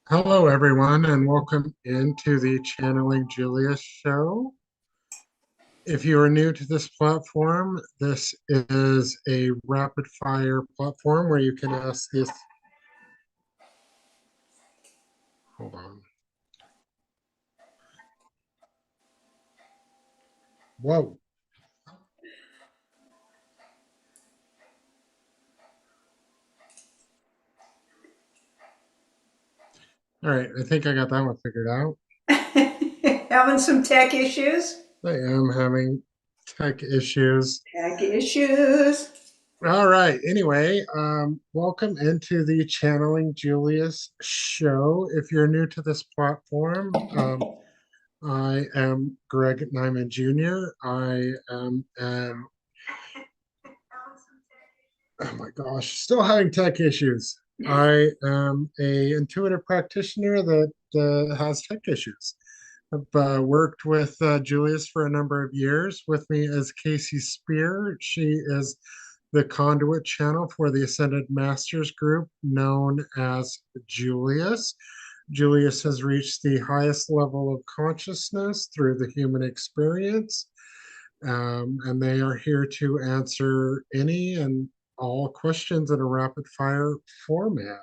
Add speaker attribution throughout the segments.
Speaker 1: Hello, everyone, and welcome into the Channeling Julius show. If you are new to this platform, this is a rapid fire platform where you can ask this. Hold on. Whoa. All right, I think I got that one figured out.
Speaker 2: Having some tech issues?
Speaker 1: I am having tech issues.
Speaker 2: Tech issues.
Speaker 1: All right, anyway, welcome into the Channeling Julius show. If you're new to this platform, I am Greg Nyman Jr. I am an, oh my gosh, still having tech issues. I am a intuitive practitioner that has tech issues. I've worked with Julius for a number of years. With me is Kasey Speer. She is the conduit channel for the Ascended Masters group known as Julius. Julius has reached the highest level of consciousness through the human experience, and they are here to answer any and all questions in a rapid fire format.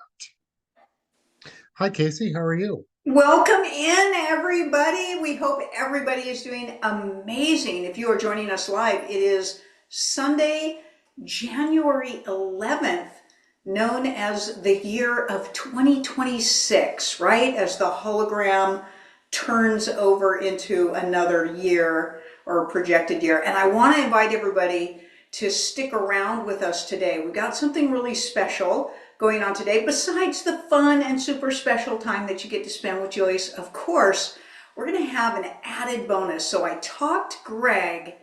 Speaker 1: Hi, Kasey. How are you?
Speaker 2: Welcome in, everybody. We hope everybody is doing amazing. If you are joining us live, it is Sunday, January 11th, known as the year of 2026, right? As the hologram turns over into another year or projected year. And I want to invite everybody to stick around with us today. We've got something really special going on today. Besides the fun and super special time that you get to spend with Julius, of course, we're going to have an added bonus. So I talked Greg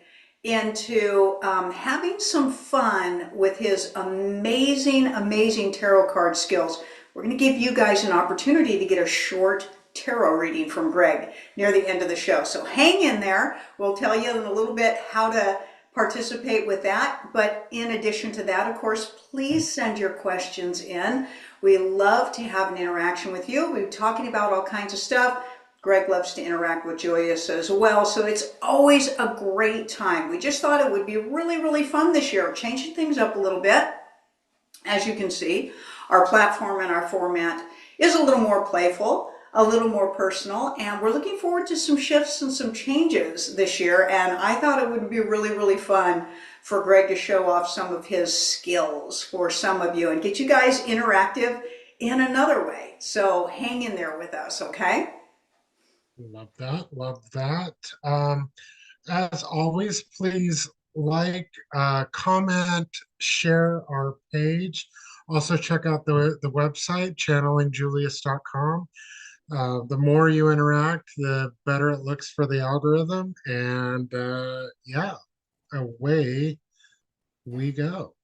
Speaker 2: into having some fun with his amazing tarot card skills. We're going to give you guys an opportunity to get a short tarot reading from Greg near the end of the show. So hang in there. We'll tell you in a little bit how to participate with that. But in addition to that, of course, please send your questions in. We love to have an interaction with you. We're talking about all kinds of stuff. Greg loves to interact with Julius as well. So it's always a great time. We just thought it would be really fun this year, changing things up a little bit. As you can see, our platform and our format is a little more playful, a little more personal, and we're looking forward to some shifts and some changes this year. And I thought it would be really fun for Greg to show off some of his skills for some of you and get you guys interactive in another way. So hang in there with us, okay?
Speaker 1: Love that. Love that. As always, please like, comment, share our page. Also, check out the website, channelingjulius.com. The more you interact, the better it looks for the algorithm. And yeah, away we go.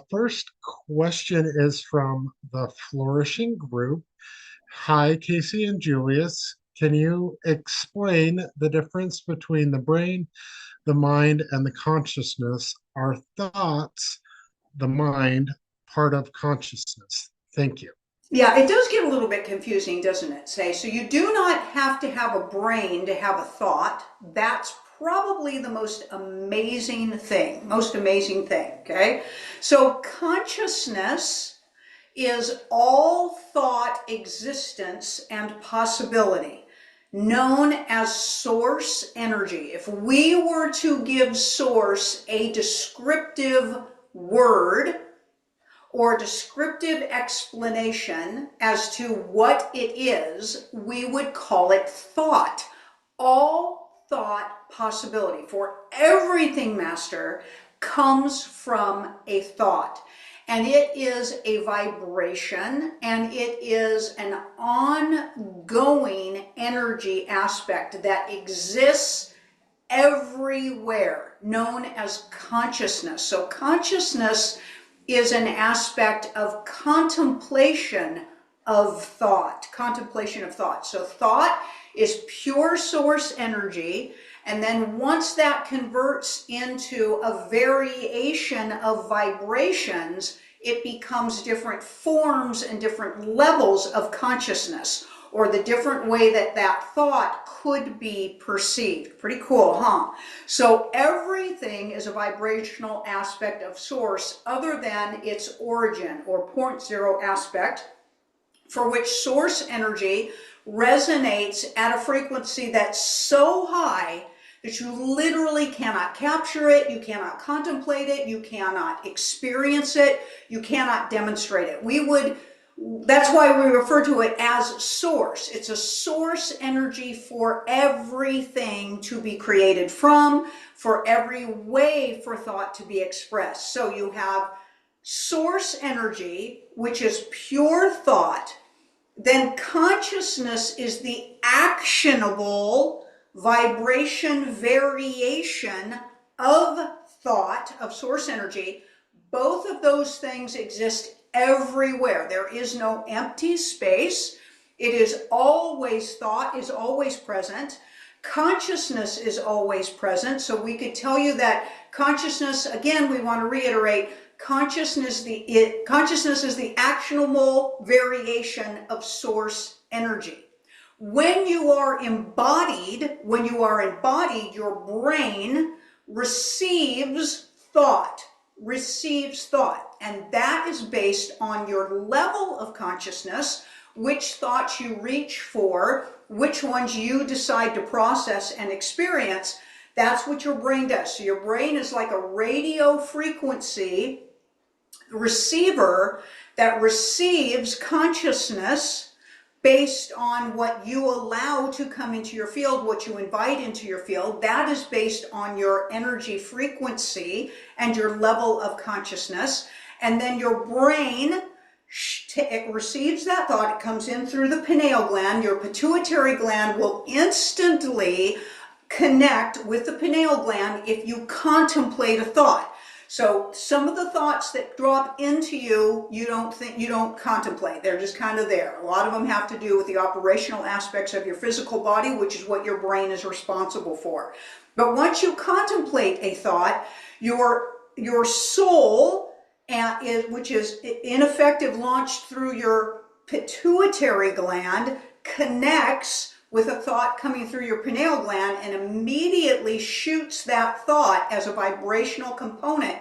Speaker 1: First question is from the Flourishing Group. Hi, Kasey and Julius. Can you explain the difference between the brain, the mind, and the consciousness? Are thoughts, the mind, part of consciousness? Thank you.
Speaker 2: Yeah, it does get a little bit confusing, doesn't it? Say, so you do not have to have a brain to have a thought. That's probably the most amazing thing, okay? So consciousness is all thought, existence, and possibility, known as source energy. If we were to give source a descriptive word, or descriptive explanation as to what it is, we would call it thought. All thought possibility for everything, Master, comes from a thought. And it is a vibration, and it is an ongoing energy aspect that exists everywhere, known as consciousness. So consciousness is an aspect of contemplation of thought. Contemplation of thought. So thought is pure source energy. And then once that converts into a variation of vibrations, it becomes different forms and different levels of consciousness, or the different way that that thought could be perceived. Pretty cool, huh? So everything is a vibrational aspect of source other than its origin, or point zero aspect, for which source energy resonates at a frequency that's so high that you literally cannot capture it, you cannot contemplate it, you cannot experience it, you cannot demonstrate it. That's why we refer to it as source. It's a source energy for everything to be created from, for every way for thought to be expressed. So you have source energy, which is pure thought. Then consciousness is the actionable vibration variation of thought, of source energy. Both of those things exist everywhere. There is no empty space. It is always, thought is always present. Consciousness is always present. So we could tell you that consciousness, again, we want to reiterate, consciousness is the actionable variation of source energy. When you are embodied, your brain receives thought, and that is based on your level of consciousness, which thoughts you reach for, which ones you decide to process and experience. That's what your brain does. So your brain is like a radio frequency receiver that receives consciousness based on what you allow to come into your field, what you invite into your field. That is based on your energy frequency and your level of consciousness. And then your brain, it receives that thought, it comes in through the pineal gland. Your pituitary gland will instantly connect with the pineal gland if you contemplate a thought. So some of the thoughts that drop into you, you don't contemplate. They're just kind of there. A lot of them have to do with the operational aspects of your physical body, which is what your brain is responsible for. But once you contemplate a thought, your soul, which is in effect launched through your pituitary gland, connects with a thought coming through your pineal gland and immediately shoots that thought as a vibrational component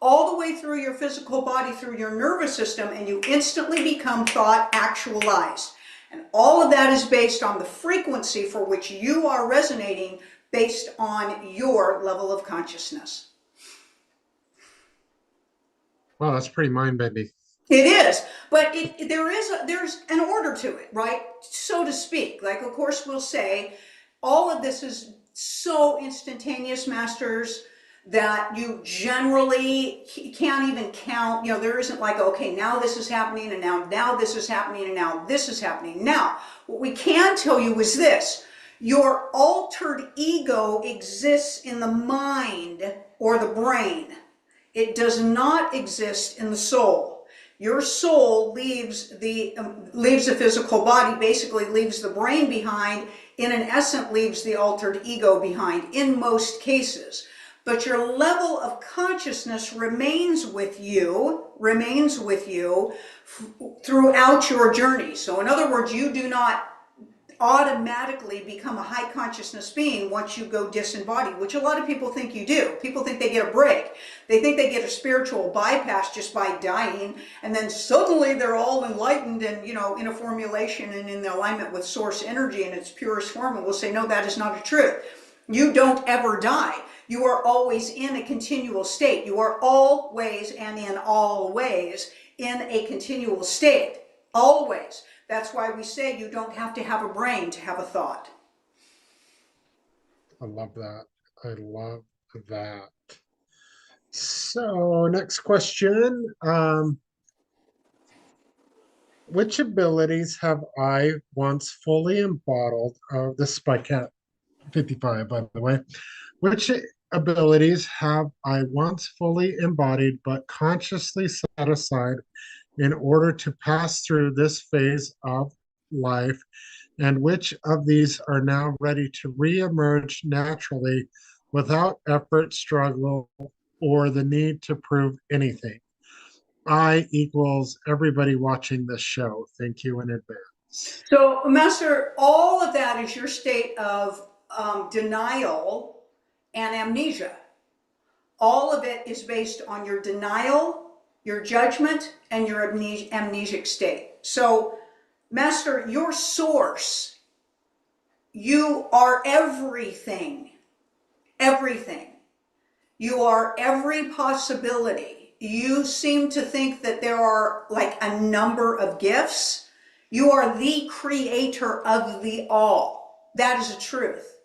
Speaker 2: all the way through your physical body, through your nervous system, and you instantly become thought actualized. And all of that is based on the frequency for which you are resonating based on your level of consciousness.
Speaker 1: Wow, that's pretty mind-bending.
Speaker 2: It is, but there's an order to it, right? So to speak. Like, of course, we'll say all of this is so instantaneous, masters, that you generally can't even count. There isn't like, okay, now this is happening, and now this is happening, and now this is happening. Now, what we can tell you is this: your altered ego exists in the mind or the brain. It does not exist in the soul. Your soul leaves the physical body, basically leaves the brain behind, in an essence leaves the altered ego behind in most cases. But your level of consciousness remains with you throughout your journey. So in other words, you do not automatically become a high consciousness being once you go disembodied, which a lot of people think you do. People think they get a break. They think they get a spiritual bypass just by dying, and then suddenly they're all enlightened and, in a formulation and in alignment with source energy in its purest form. And we'll say, no, that is not a truth. You don't ever die. You are always in a continual state. You are always and in all ways in a continual state. Always. That's why we say you don't have to have a brain to have a thought.
Speaker 1: I love that. I love that. So, next question. Which abilities have I once fully embodied? This is by Cat 55, by the way. Which abilities have I once fully embodied but consciously set aside in order to pass through this phase of life, and which of these are now ready to re-emerge naturally without effort, struggle, or the need to prove anything? I equals everybody watching this show. Thank you in advance.
Speaker 2: So, Master, all of that is your state of denial and amnesia. All of it is based on your denial, your judgment, and your amnesic state. So, Master, your source, you are everything. Everything. You are every possibility. You seem to think that there are like a number of gifts. You are the creator of the all. That is the truth.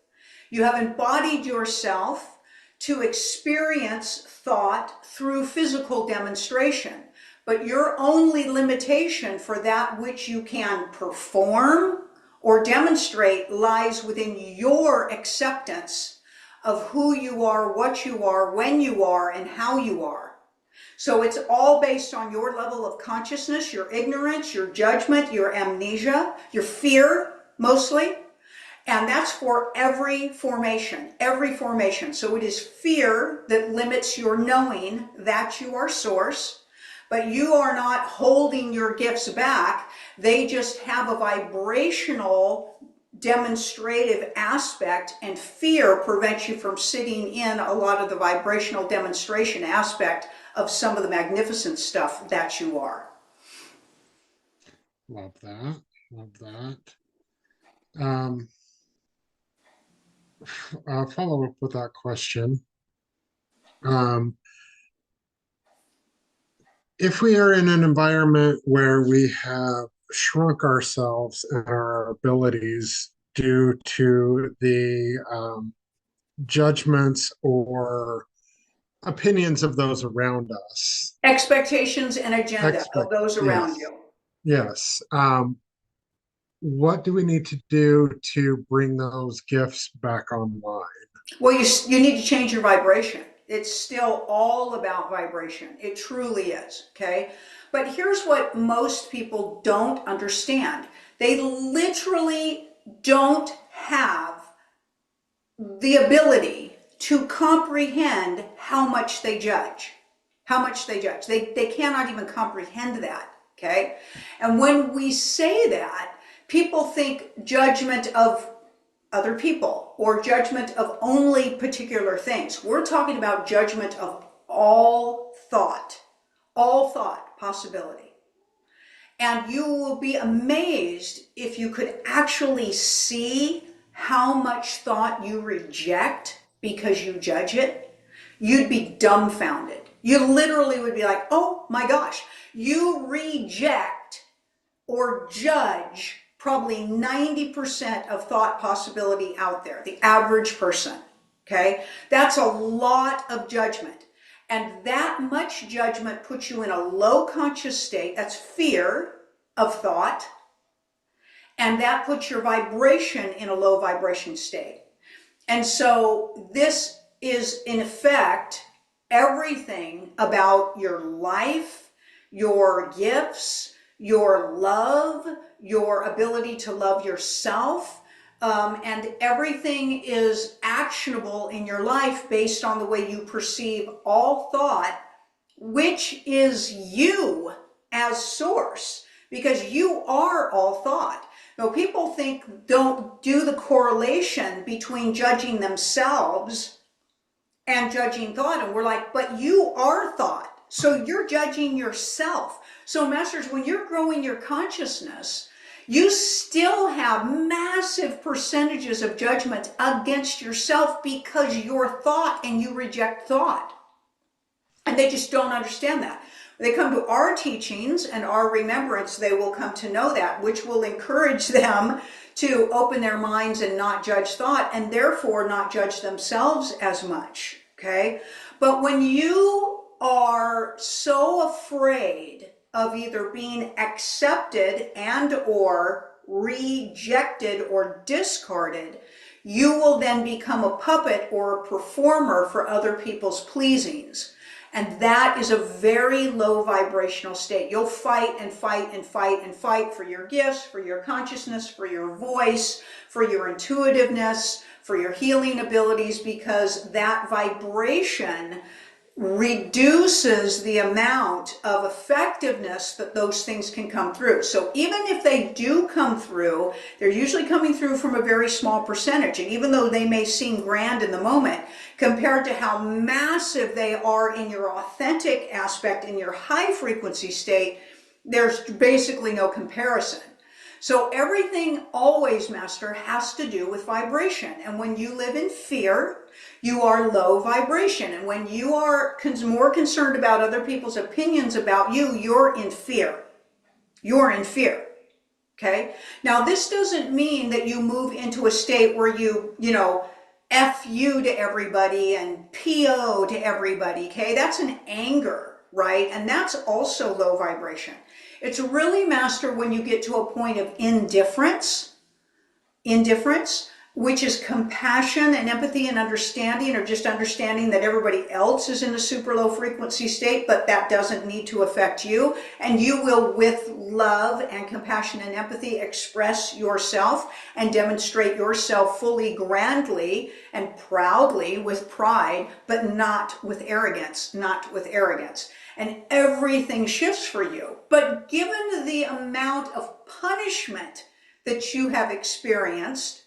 Speaker 2: You have embodied yourself to experience thought through physical demonstration. But your only limitation for that which you can perform or demonstrate lies within your acceptance of who you are, what you are, when you are, and how you are. So it's all based on your level of consciousness, your ignorance, your judgment, your amnesia, your fear, mostly. And that's for every formation, every formation. So it is fear that limits your knowing that you are source, but you are not holding your gifts back. They just have a vibrational demonstrative aspect, and fear prevents you from sitting in a lot of the vibrational demonstration aspect of some of the magnificent stuff that you are.
Speaker 1: Love that. Love that. Um, I'll follow up with that question. Um, if we are in an environment where we have shrunk ourselves and our abilities due to the judgments or opinions of those around us,
Speaker 2: Expectations and agenda of those around
Speaker 1: yes,
Speaker 2: you.
Speaker 1: yes. What do we need to do to bring those gifts back online?
Speaker 2: Well, you need to change your vibration. It's still all about vibration. It truly is, okay? But here's what most people don't understand. They literally don't have the ability to comprehend how much they judge. How much they judge. They cannot even comprehend that, okay? And when we say that, people think judgment of other people or judgment of only particular things. We're talking about judgment of all thought possibility. And you will be amazed if you could actually see how much thought you reject because you judge it. You'd be dumbfounded. You literally would be like, oh my gosh, you reject or judge probably 90% of thought possibility out there, the average person, okay? That's a lot of judgment. And that much judgment puts you in a low conscious state. That's fear of thought. And that puts your vibration in a low vibration state. And so this is, in effect, everything about your life, your gifts, your love, your ability to love yourself, and everything is actionable in your life based on the way you perceive all thought, which is you as source, because you are all thought. Now, people don't do the correlation between judging themselves and judging thought, and we're like, but you are thought, so you're judging yourself. So, masters, when you're growing your consciousness, you still have massive percentages of judgment against yourself because you're thought and you reject thought. And they just don't understand that. When they come to our teachings and our remembrance, they will come to know that, which will encourage them to open their minds and not judge thought, and therefore not judge themselves as much, okay? But when you are so afraid of either being accepted and or rejected or discarded, you will then become a puppet or a performer for other people's pleasings. And that is a very low vibrational state. You'll fight and fight and fight and fight for your gifts, for your consciousness, for your voice, for your intuitiveness, for your healing abilities, because that vibration reduces the amount of effectiveness that those things can come through. So even if they do come through, they're usually coming through from a very small percentage. And even though they may seem grand in the moment, compared to how massive they are in your authentic aspect, in your high frequency state, there's basically no comparison. So everything always, Master, has to do with vibration. And when you live in fear, you are low vibration. And when you are more concerned about other people's opinions about you, you're in fear. You're in fear. Okay? Now, this doesn't mean that you move into a state where you F you to everybody and PO to everybody. Okay? That's an anger, right? And that's also low vibration. It's really, Master, when you get to a point of indifference, which is compassion and empathy and understanding, or just understanding that everybody else is in a super low frequency state, but that doesn't need to affect you. And you will, with love and compassion and empathy, express yourself and demonstrate yourself fully, grandly, and proudly, with pride, but not with arrogance, not with arrogance. And everything shifts for you. But given the amount of punishment that you have experienced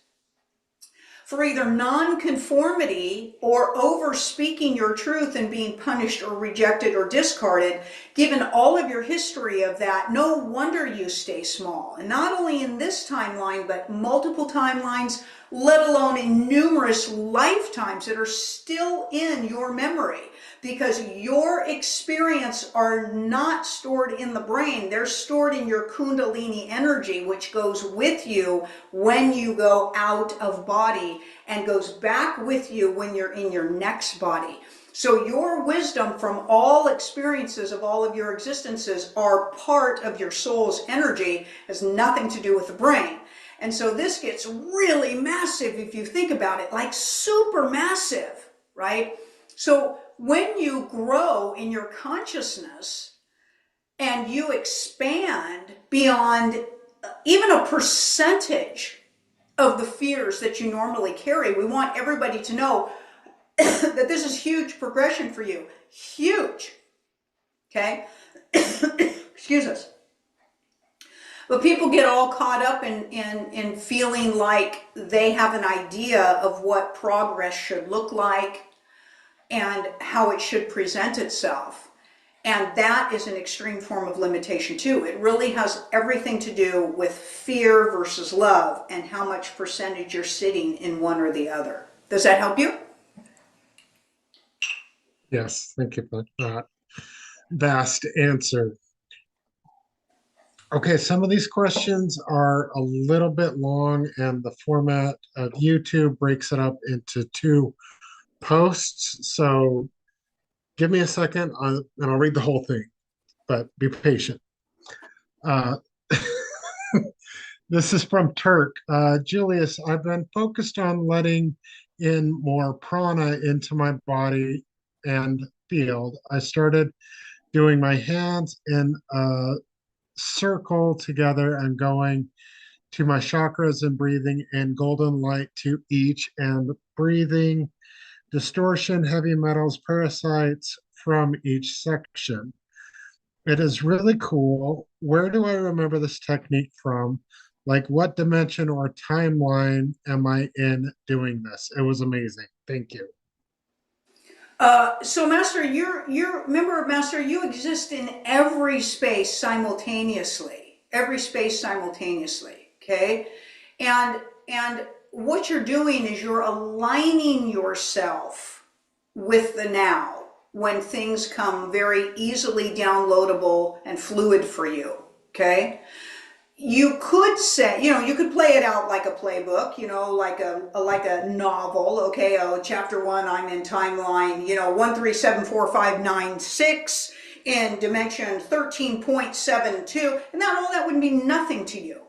Speaker 2: for either non-conformity or over speaking your truth and being punished or rejected or discarded, given all of your history of that, no wonder you stay small. And not only in this timeline, but multiple timelines, let alone in numerous lifetimes that are still in your memory. Because your experience are not stored in the brain. They're stored in your Kundalini energy, which goes with you when you go out of body and goes back with you when you're in your next body. So your wisdom from all experiences of all of your existences are part of your soul's energy, has nothing to do with the brain. And so this gets really massive if you think about it, like super massive, right? So when you grow in your consciousness and you expand beyond even a percentage of the fears that you normally carry, we want everybody to know that this is huge progression for you. Huge. Okay? Excuse us. But people get all caught up in feeling like they have an idea of what progress should look like and how it should present itself. And that is an extreme form of limitation too. It really has everything to do with fear versus love and how much percentage you're sitting in one or the other. Does that help you?
Speaker 1: Yes, thank you for that vast answer. Okay, some of these questions are a little bit long, and the format of YouTube breaks it up into two posts. So give me a second, and I'll read the whole thing, but be patient. Uh, this is from Turk. Julius, I've been focused on letting in more prana into my body and field. I started doing my hands in a circle together and going to my chakras and breathing in golden light to each and breathing distortion, heavy metals, parasites from each section. It is really cool. Where do I remember this technique from? Like, what dimension or timeline am I in doing this? It was amazing. Thank you.
Speaker 2: So Master, remember, Master, you exist in every space simultaneously. Every space simultaneously. Okay? And what you're doing is you're aligning yourself with the now when things come very easily downloadable and fluid for you. Okay? You could say, you could play it out like a playbook, like a novel. Okay, chapter 1, I'm in timeline, 1374596 in dimension 13.72, and all that would mean nothing to you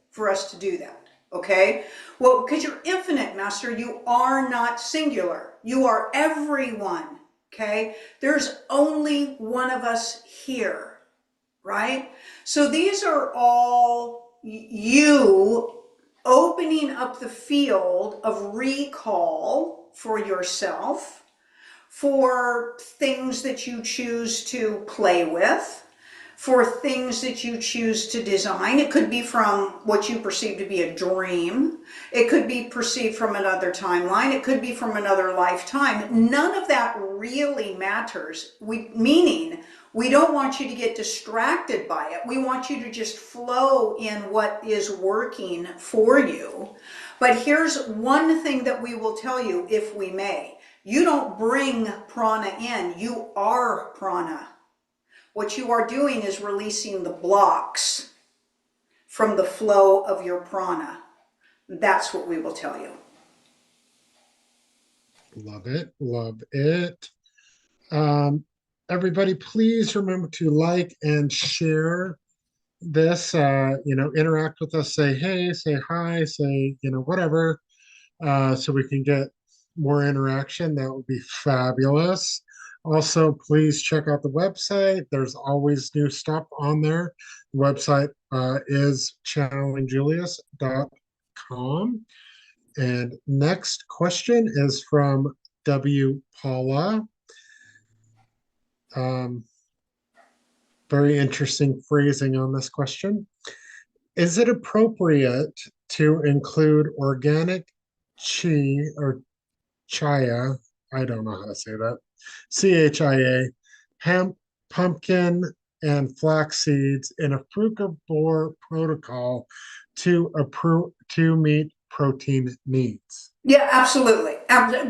Speaker 2: for us to do that. Okay, well, because you're infinite, Master, you are not singular. You are everyone. Okay, there's only one of us here. Right? So these are all you opening up the field of recall for yourself, for things that you choose to play with, for things that you choose to design. It could be from what you perceive to be a dream. It could be perceived from another timeline. It could be from another lifetime. None of that really matters. Meaning, we don't want you to get distracted by it. We want you to just flow in what is working for you. But here's one thing that we will tell you, if we may. You don't bring prana in, you are prana. What you are doing is releasing the blocks from the flow of your prana. That's what we will tell you.
Speaker 1: Love it. Love it. Everybody, please remember to like and share this. Interact with us. Say hey, say hi, say, whatever, so we can get more interaction. That would be fabulous. Also, please check out the website. There's always new stuff on there. The website is channelingjulius.com. And next question is from W. Paula. Very interesting phrasing on this question. Is it appropriate to include organic or chia? I don't know how to say that. CHIA, hemp, pumpkin, and flax seeds in a frugivore protocol to meet protein needs?
Speaker 2: Yeah, absolutely.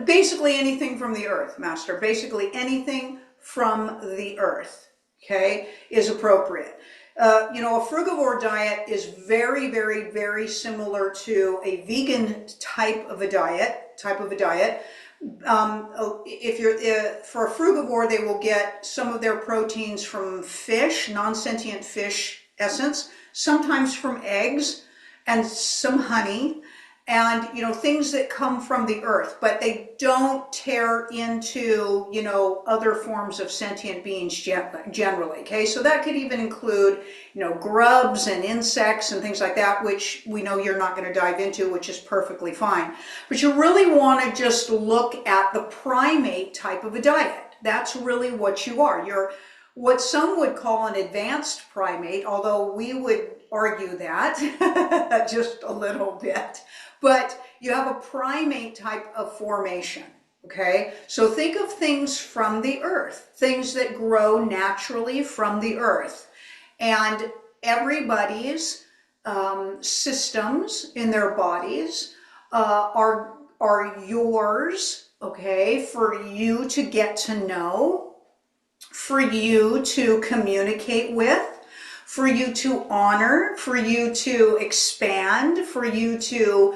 Speaker 2: Basically anything from the earth, Master. Basically anything from the earth, okay, is appropriate. A frugivore diet is very, very, very similar to a vegan type of a diet. If you're for a frugivore, they will get some of their proteins from fish, non-sentient fish essence, sometimes from eggs, and some honey, and things that come from the earth, but they don't tear into other forms of sentient beings generally. Okay, so that could even include grubs and insects and things like that, which we know you're not going to dive into, which is perfectly fine. But you really want to just look at the primate type of a diet. That's really what you are. You're what some would call an advanced primate, although we would argue that just a little bit. But you have a primate type of formation, okay? So think of things from the earth, things that grow naturally from the earth. And everybody's systems in their bodies are yours, okay, for you to get to know, for you to communicate with, for you to honor, for you to expand, for you to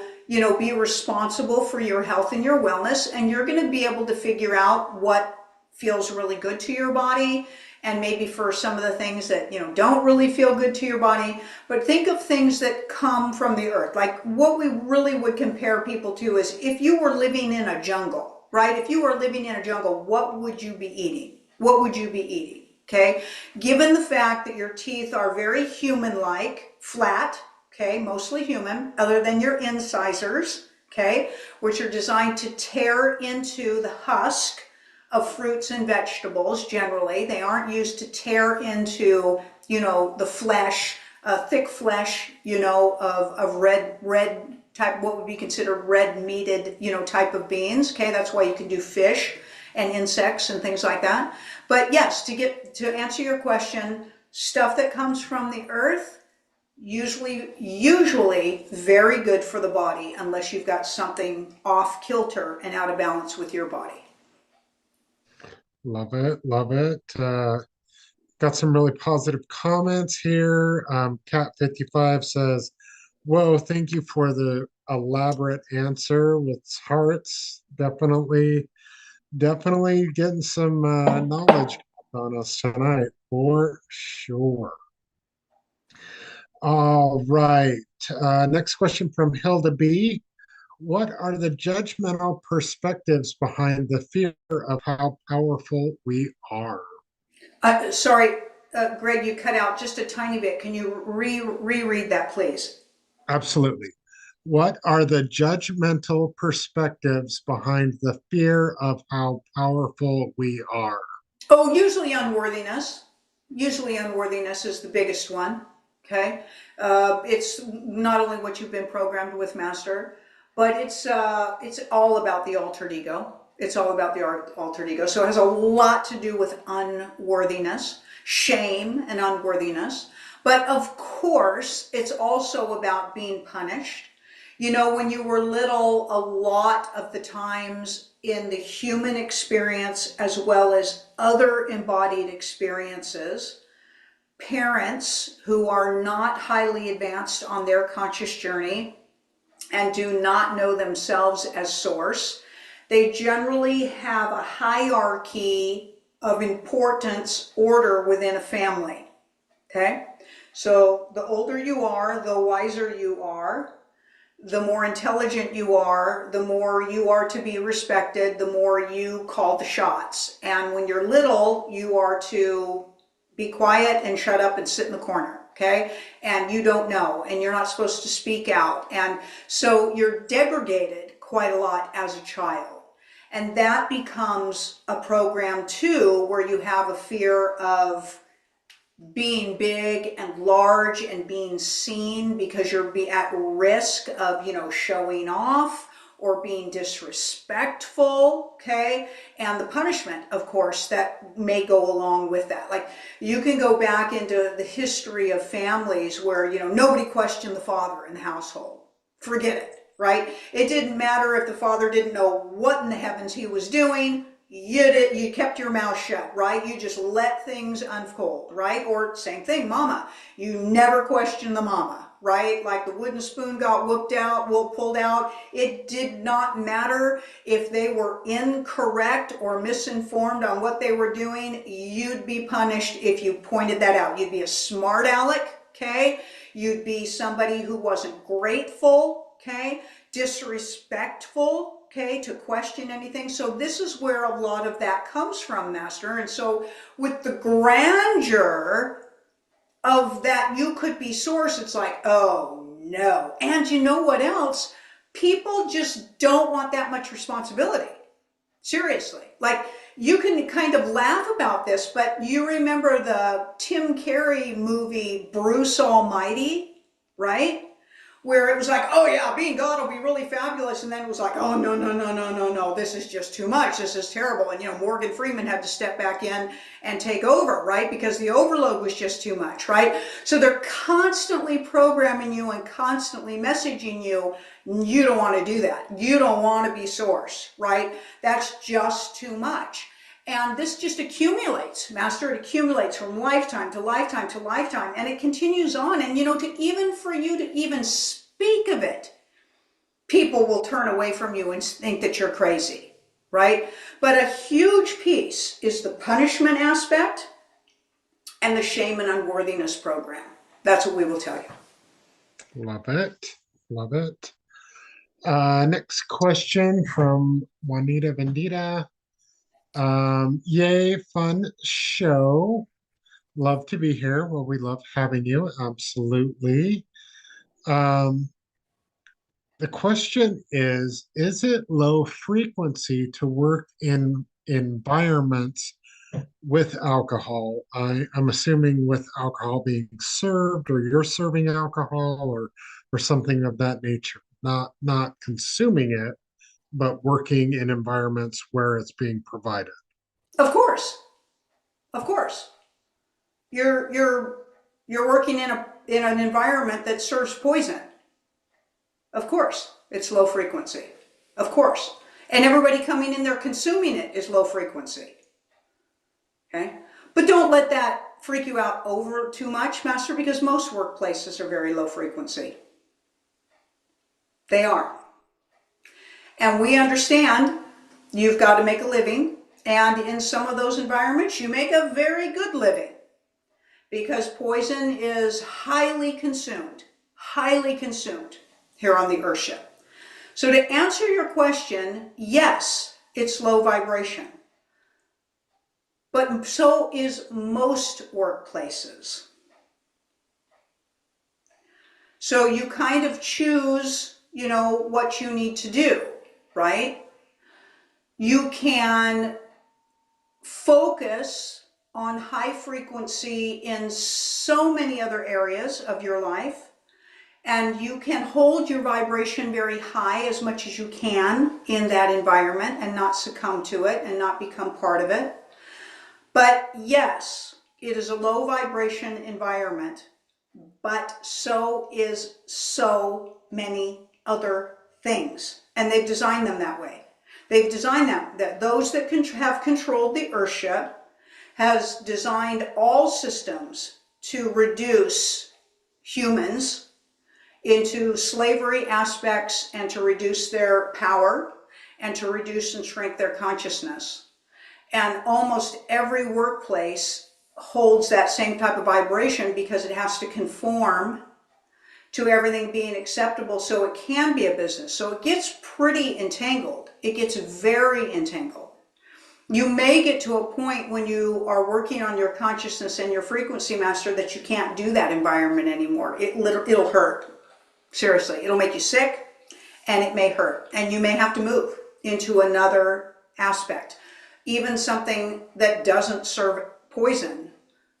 Speaker 2: be responsible for your health and your wellness. And you're going to be able to figure out what feels really good to your body, and maybe for some of the things that don't really feel good to your body. But think of things that come from the earth. Like what we really would compare people to is if you were living in a jungle, right? If you were living in a jungle, what would you be eating? What would you be eating? Okay, given the fact that your teeth are very human-like, flat, okay, mostly human, other than your incisors, okay, which are designed to tear into the husk of fruits and vegetables generally. They aren't used to tear into, the flesh, thick flesh, of red type, what would be considered red meated, type of beans. Okay, that's why you can do fish and insects and things like that. But yes, to answer your question, stuff that comes from the earth, usually very good for the body, unless you've got something off kilter and out of balance with your body.
Speaker 1: Love it. Love it. Got some really positive comments here. Cat55 says, whoa, thank you for the elaborate answer with hearts. Definitely getting some knowledge on us tonight for sure. All right. Next question from Hilda B. What are the judgmental perspectives behind the fear of how powerful we are?
Speaker 2: Sorry, Greg, you cut out just a tiny bit. Can you reread that, please?
Speaker 1: Absolutely. What are the judgmental perspectives behind the fear of how powerful we are?
Speaker 2: Oh, usually unworthiness. Usually unworthiness is the biggest one. Okay. It's not only what you've been programmed with, Master, but it's all about the altered ego. It's all about the altered ego. So it has a lot to do with unworthiness, shame, and unworthiness. But of course, it's also about being punished. You know, when you were little, a lot of the times in the human experience, as well as other embodied experiences, parents who are not highly advanced on their conscious journey and do not know themselves as source, they generally have a hierarchy of importance order within a family. Okay? So the older you are, the wiser you are, the more intelligent you are, the more you are to be respected, the more you call the shots. And when you're little, you are to be quiet and shut up and sit in the corner, okay? And you don't know, and you're not supposed to speak out. And so you're degraded quite a lot as a child. And that becomes a program too, where you have a fear of being big and large and being seen because you're at risk of, showing off or being disrespectful, okay? And the punishment, of course, that may go along with that. Like, you can go back into the history of families where, nobody questioned the father in the household. Forget it, right? It didn't matter if the father didn't know what in the heavens he was doing. You kept your mouth shut, right? You just let things unfold, right? Or same thing, mama. You never question the mama, right? Like the wooden spoon got pulled out. It did not matter if they were incorrect or misinformed on what they were doing. You'd be punished if you pointed that out. You'd be a smart aleck, okay? You'd be somebody who wasn't grateful, okay? Disrespectful, okay, to question anything. So this is where a lot of that comes from, Master. And so with the grandeur of that you could be source, it's like, oh no. And you know what else? People just don't want that much responsibility. Seriously. Like, you can kind of laugh about this, but you remember the Tim Carrey movie Bruce Almighty, right? Where it was like, oh yeah, being God will be really fabulous. And then it was like, oh no, no, no, no, no, no, this is just too much. This is terrible. And, Morgan Freeman had to step back in and take over, right? Because the overload was just too much, right? So they're constantly programming you and constantly messaging you. You don't want to do that. You don't want to be source, right? That's just too much. And this just accumulates, Master. It accumulates from lifetime to lifetime to lifetime, and it continues on. And, for you to even speak of it, people will turn away from you and think that you're crazy, right? But a huge piece is the punishment aspect and the shame and unworthiness program. That's what we will tell you.
Speaker 1: Love it. Love it. Next question from Juanita Vendita. Yay, fun show. Love to be here. Well, we love having you. Absolutely. Um, the question is it low frequency to work in environments with alcohol? I'm assuming with alcohol being served, or you're serving alcohol, or something of that nature. Not consuming it, but working in environments where it's being provided.
Speaker 2: Of course, of course. You're working in an environment that serves poison. Of course, it's low frequency. Of course. And everybody coming in there consuming it is low frequency. Okay? But don't let that freak you out over too much, Master, because most workplaces are very low frequency. They are. And we understand you've got to make a living. And in some of those environments, you make a very good living, because poison is highly consumed here on the Earthship. So to answer your question, yes, it's low vibration. But so is most workplaces. So you kind of choose what you need to do, right? You can focus on high frequency in so many other areas of your life, and you can hold your vibration very high as much as you can in that environment and not succumb to it and not become part of it. But yes, it is a low vibration environment, but so is so many other things. And they've designed them that way. They've designed them, that those that have controlled the earthship has designed all systems to reduce humans into slavery aspects and to reduce their power and to reduce and shrink their consciousness. And almost every workplace holds that same type of vibration because it has to conform to everything being acceptable so it can be a business. So it gets pretty entangled. It gets very entangled. You may get to a point when you are working on your consciousness and your frequency master that you can't do that environment anymore. It'll hurt. Seriously, it'll make you sick and it may hurt. And you may have to move into another aspect. Even something that doesn't serve poison.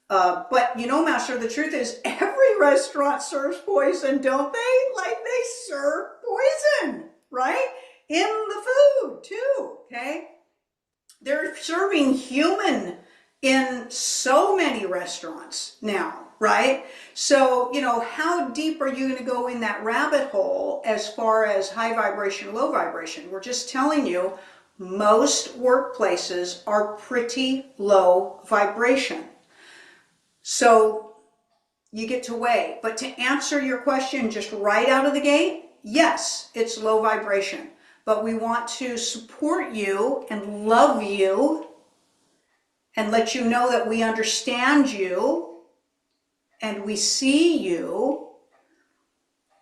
Speaker 2: But Master, the truth is every restaurant serves poison, don't they? Like they serve poison, right? In the food too, okay? They're serving human in so many restaurants now, right? So, how deep are you going to go in that rabbit hole as far as high vibration, low vibration? We're just telling you, most workplaces are pretty low vibration. So you get to weigh. But to answer your question just right out of the gate, yes, it's low vibration. But we want to support you and love you and let you know that we understand you and we see you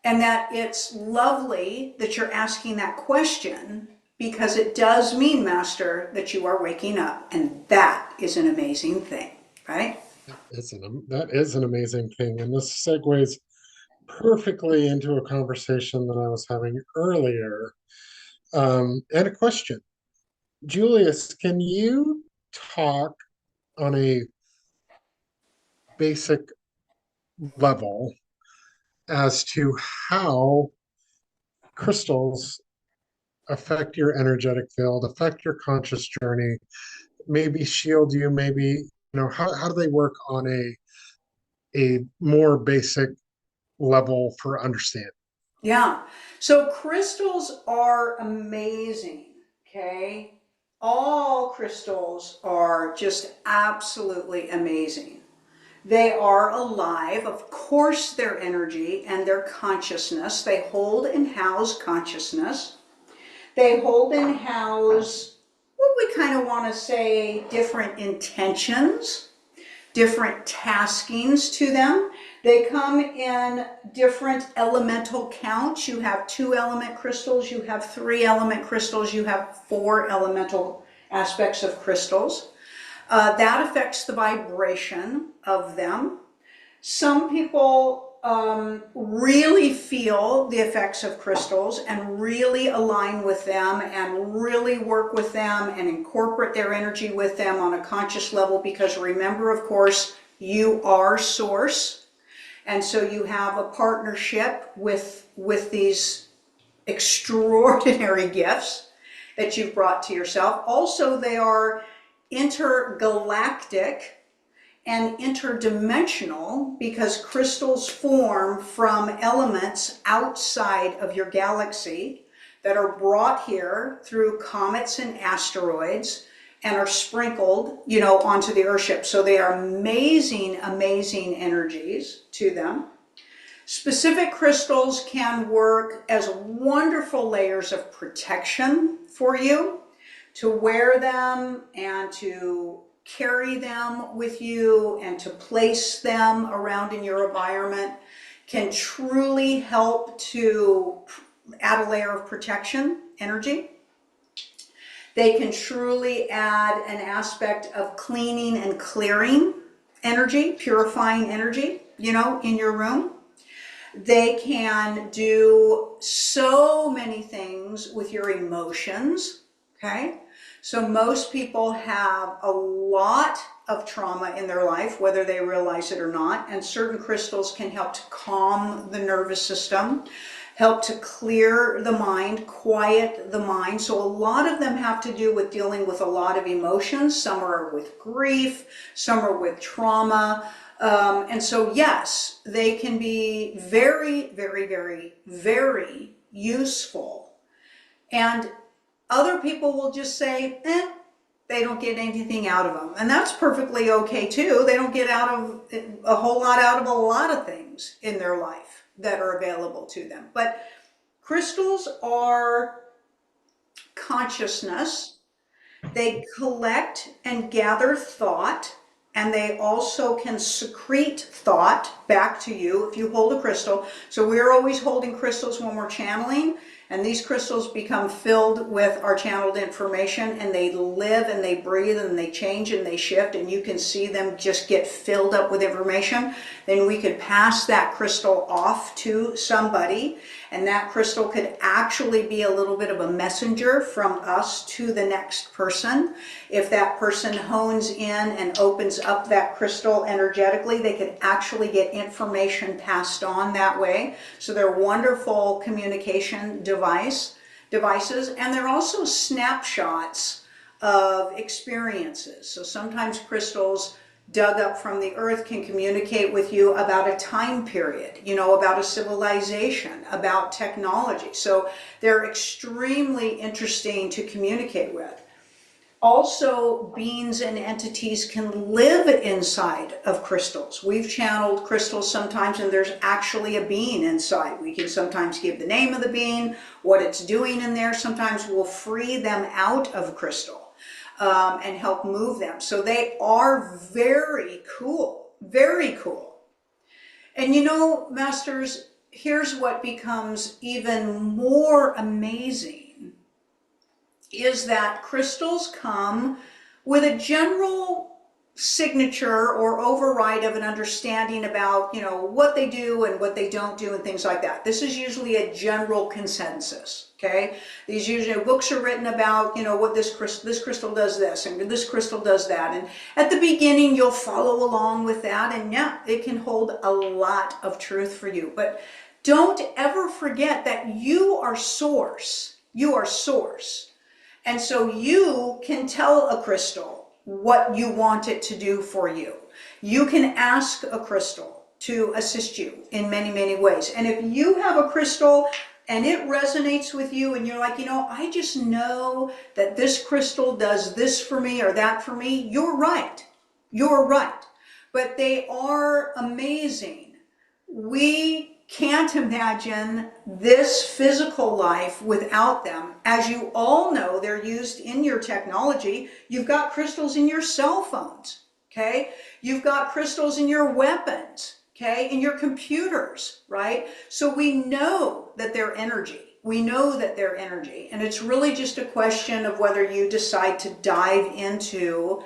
Speaker 2: and that it's lovely that you're asking that question, because it does mean, Master, that you are waking up, and that is an amazing thing, right?
Speaker 1: That is an amazing thing. And this segues perfectly into a conversation that I was having earlier. And a question. Julius, can you talk on a basic level as to how crystals affect your energetic field, affect your conscious journey, maybe shield you, maybe, how do they work on a more basic level for understanding?
Speaker 2: Yeah. So crystals are amazing, okay? All crystals are just absolutely amazing. They are alive. Of course, their energy and their consciousness. They hold and house consciousness. They hold and house what we kind of want to say different intentions, different taskings to them. They come in different elemental counts. You have 2-element crystals, you have 3-element crystals, you have 4 elemental aspects of crystals. That affects the vibration of them. Some people really feel the effects of crystals and really align with them and really work with them and incorporate their energy with them on a conscious level, because remember, of course, you are source. And so you have a partnership with these extraordinary gifts that you've brought to yourself. Also, they are intergalactic and interdimensional, because crystals form from elements outside of your galaxy that are brought here through comets and asteroids and are sprinkled, onto the Earthship. So they are amazing, amazing energies to them. Specific crystals can work as wonderful layers of protection for you, to wear them and to carry them with you and to place them around in your environment can truly help to add a layer of protection energy. They can truly add an aspect of cleaning and clearing energy, purifying energy, in your room. They can do so many things with your emotions, okay? So most people have a lot of trauma in their life, whether they realize it or not, and certain crystals can help to calm the nervous system, help to clear the mind, quiet the mind. So a lot of them have to do with dealing with a lot of emotions. Some are with grief, some are with trauma. And so, yes, they can be very, very, very, very useful. And other people will just say, they don't get anything out of them. And that's perfectly okay too. They don't get out of a whole lot out of a lot of things in their life that are available to them. But crystals are consciousness. They collect and gather thought, and they also can secrete thought back to you if you hold a crystal. So we're always holding crystals when we're channeling, and these crystals become filled with our channeled information, and they live and they breathe and they change and they shift, and you can see them just get filled up with information. Then we could pass that crystal off to somebody, and that crystal could actually be a little bit of a messenger from us to the next person. If that person hones in and opens up that crystal energetically, they could actually get information passed on that way. So they're wonderful communication devices, and they're also snapshots of experiences. So sometimes crystals dug up from the earth can communicate with you about a time period, about a civilization, about technology. So they're extremely interesting to communicate with. Also, beings and entities can live inside of crystals. We've channeled crystals sometimes, and there's actually a being inside. We can sometimes give the name of the being, what it's doing in there. Sometimes we'll free them out of crystal and help move them. So they are very cool, very cool. And Masters, here's what becomes even more amazing is that crystals come with a general signature or override of an understanding about, what they do and what they don't do and things like that. This is usually a general consensus, okay? These usually books are written about, what this crystal does this and this crystal does that. And at the beginning, you'll follow along with that. And yeah, it can hold a lot of truth for you. But don't ever forget that you are source. You are source. And so you can tell a crystal what you want it to do for you. You can ask a crystal to assist you in many, many ways. And if you have a crystal and it resonates with you and you're like, I just know that this crystal does this for me or that for me, you're right. You're right. But they are amazing. We can't imagine this physical life without them. As you all know, they're used in your technology. You've got crystals in your cell phones, okay? You've got crystals in your weapons, okay? In your computers, right? So we know that they're energy. We know that they're energy. And it's really just a question of whether you decide to dive into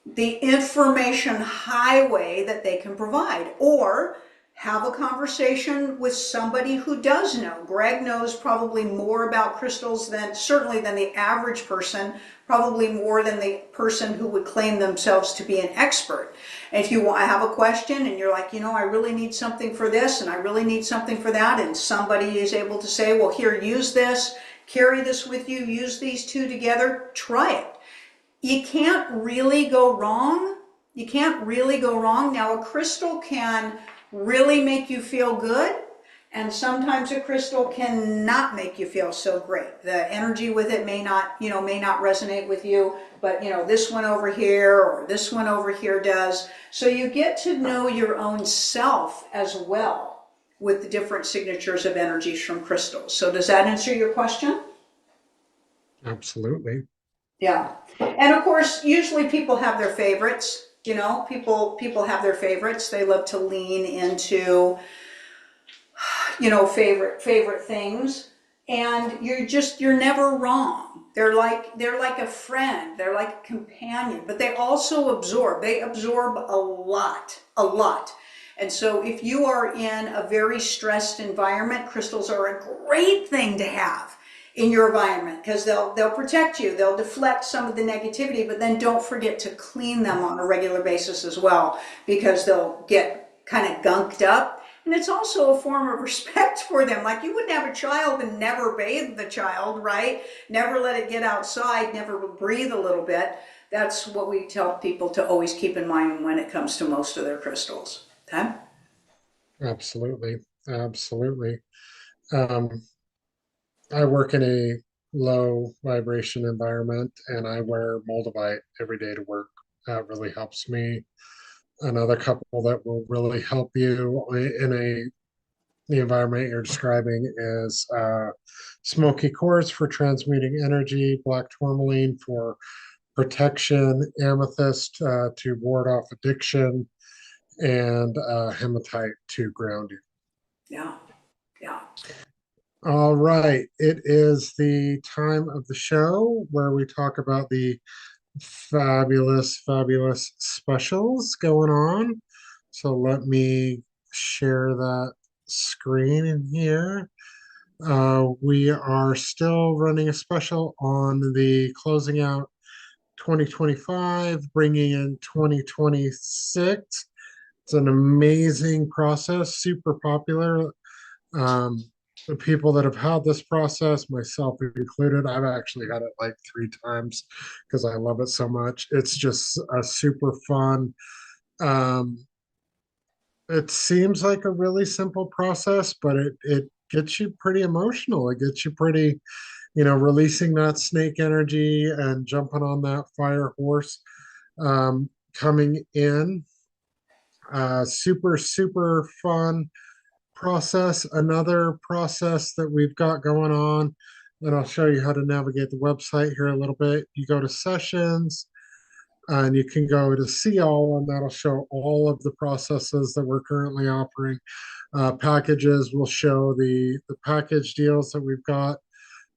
Speaker 2: the information highway that they can provide, or have a conversation with somebody who does know. Greg knows probably more about crystals certainly than the average person, probably more than the person who would claim themselves to be an expert. And if you have a question and you're like, I really need something for this and I really need something for that, and somebody is able to say, well, here, use this, carry this with you, use these two together, try it. You can't really go wrong. You can't really go wrong. Now, a crystal can really make you feel good, and sometimes a crystal cannot make you feel so great. The energy with it may not resonate with you, but this one over here or this one over here does. So you get to know your own self as well with the different signatures of energies from crystals. So does that answer your question?
Speaker 1: Absolutely.
Speaker 2: Yeah. And of course, usually people have their favorites. People have their favorites. They love to lean into, favorite things. And you're never wrong. They're like a friend. They're like a companion, but they also absorb. They absorb a lot. And so if you are in a very stressed environment, crystals are a great thing to have in your environment because they'll protect you, they'll deflect some of the negativity, but then don't forget to clean them on a regular basis as well, because they'll get kind of gunked up. And it's also a form of respect for them. Like, you wouldn't have a child and never bathe the child, right? Never let it get outside, never breathe a little bit. That's what we tell people to always keep in mind when it comes to most of their crystals. Okay?
Speaker 1: Absolutely. Absolutely. Um, I work in a low vibration environment and I wear moldavite every day to work. That really helps me. Another couple that will really help you in the environment you're describing is smoky quartz for transmuting energy, black tourmaline for protection, amethyst to ward off addiction, and hematite to ground you.
Speaker 2: Yeah. Yeah.
Speaker 1: All right, it is the time of the show where we talk about the fabulous, fabulous specials going on. So let me share that screen in here. We are still running a special on the closing out 2025, bringing in 2026. It's an amazing process, super popular. Um, the people that have had this process, myself included, I've actually had it like 3 times because I love it so much. It's just a super fun. Um, it seems like a really simple process, but it gets you pretty emotional. It gets you pretty, releasing that snake energy and jumping on that fire horse, coming in. Super, super fun process. Another process that we've got going on, and I'll show you how to navigate the website here a little bit. You go to sessions and you can go to see all, and that'll show all of the processes that we're currently offering. Packages will show the package deals that we've got.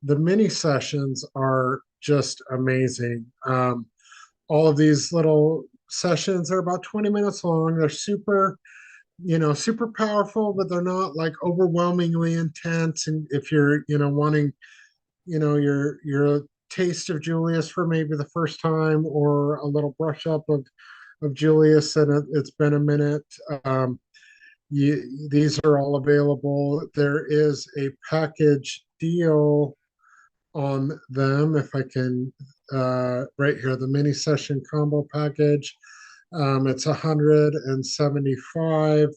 Speaker 1: The mini sessions are just amazing. All of these little sessions are about 20 minutes long. They're super powerful, but they're not like overwhelmingly intense. And if you're, wanting, your taste of Julius for maybe the first time, or a little brush up of Julius, and it's been a minute. These are all available. There is a package deal on them. If I can, right here, the mini session combo package. It's 175,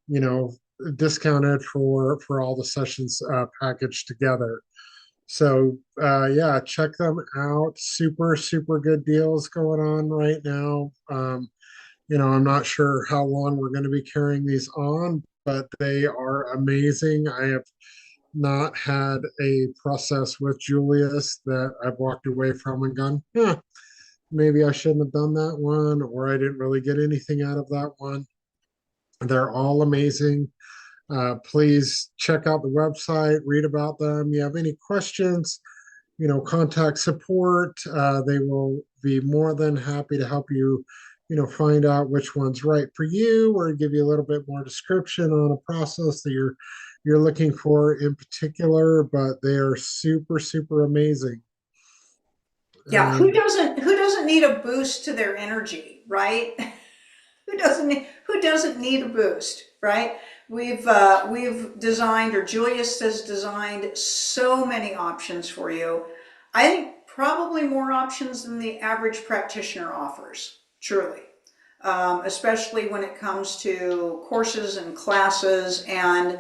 Speaker 1: you know, discounted for all the sessions packaged together. So yeah, check them out. Super, super good deals going on right now. I'm not sure how long we're going to be carrying these on, but they are amazing. I have not had a process with Julius that I've walked away from and gone, yeah, maybe I shouldn't have done that one, or I didn't really get anything out of that one. They're all amazing. Please check out the website, read about them. You have any questions, contact support. They will be more than happy to help you, find out which one's right for you, or give you a little bit more description on a process that you're looking for in particular. But they are super, super amazing.
Speaker 2: Yeah, who
Speaker 1: And
Speaker 2: doesn't need a boost to their energy, right? Who doesn't need a boost, right? We've designed, or Julius has designed, so many options for you. I think probably more options than the average practitioner offers, truly. Especially when it comes to courses and classes, and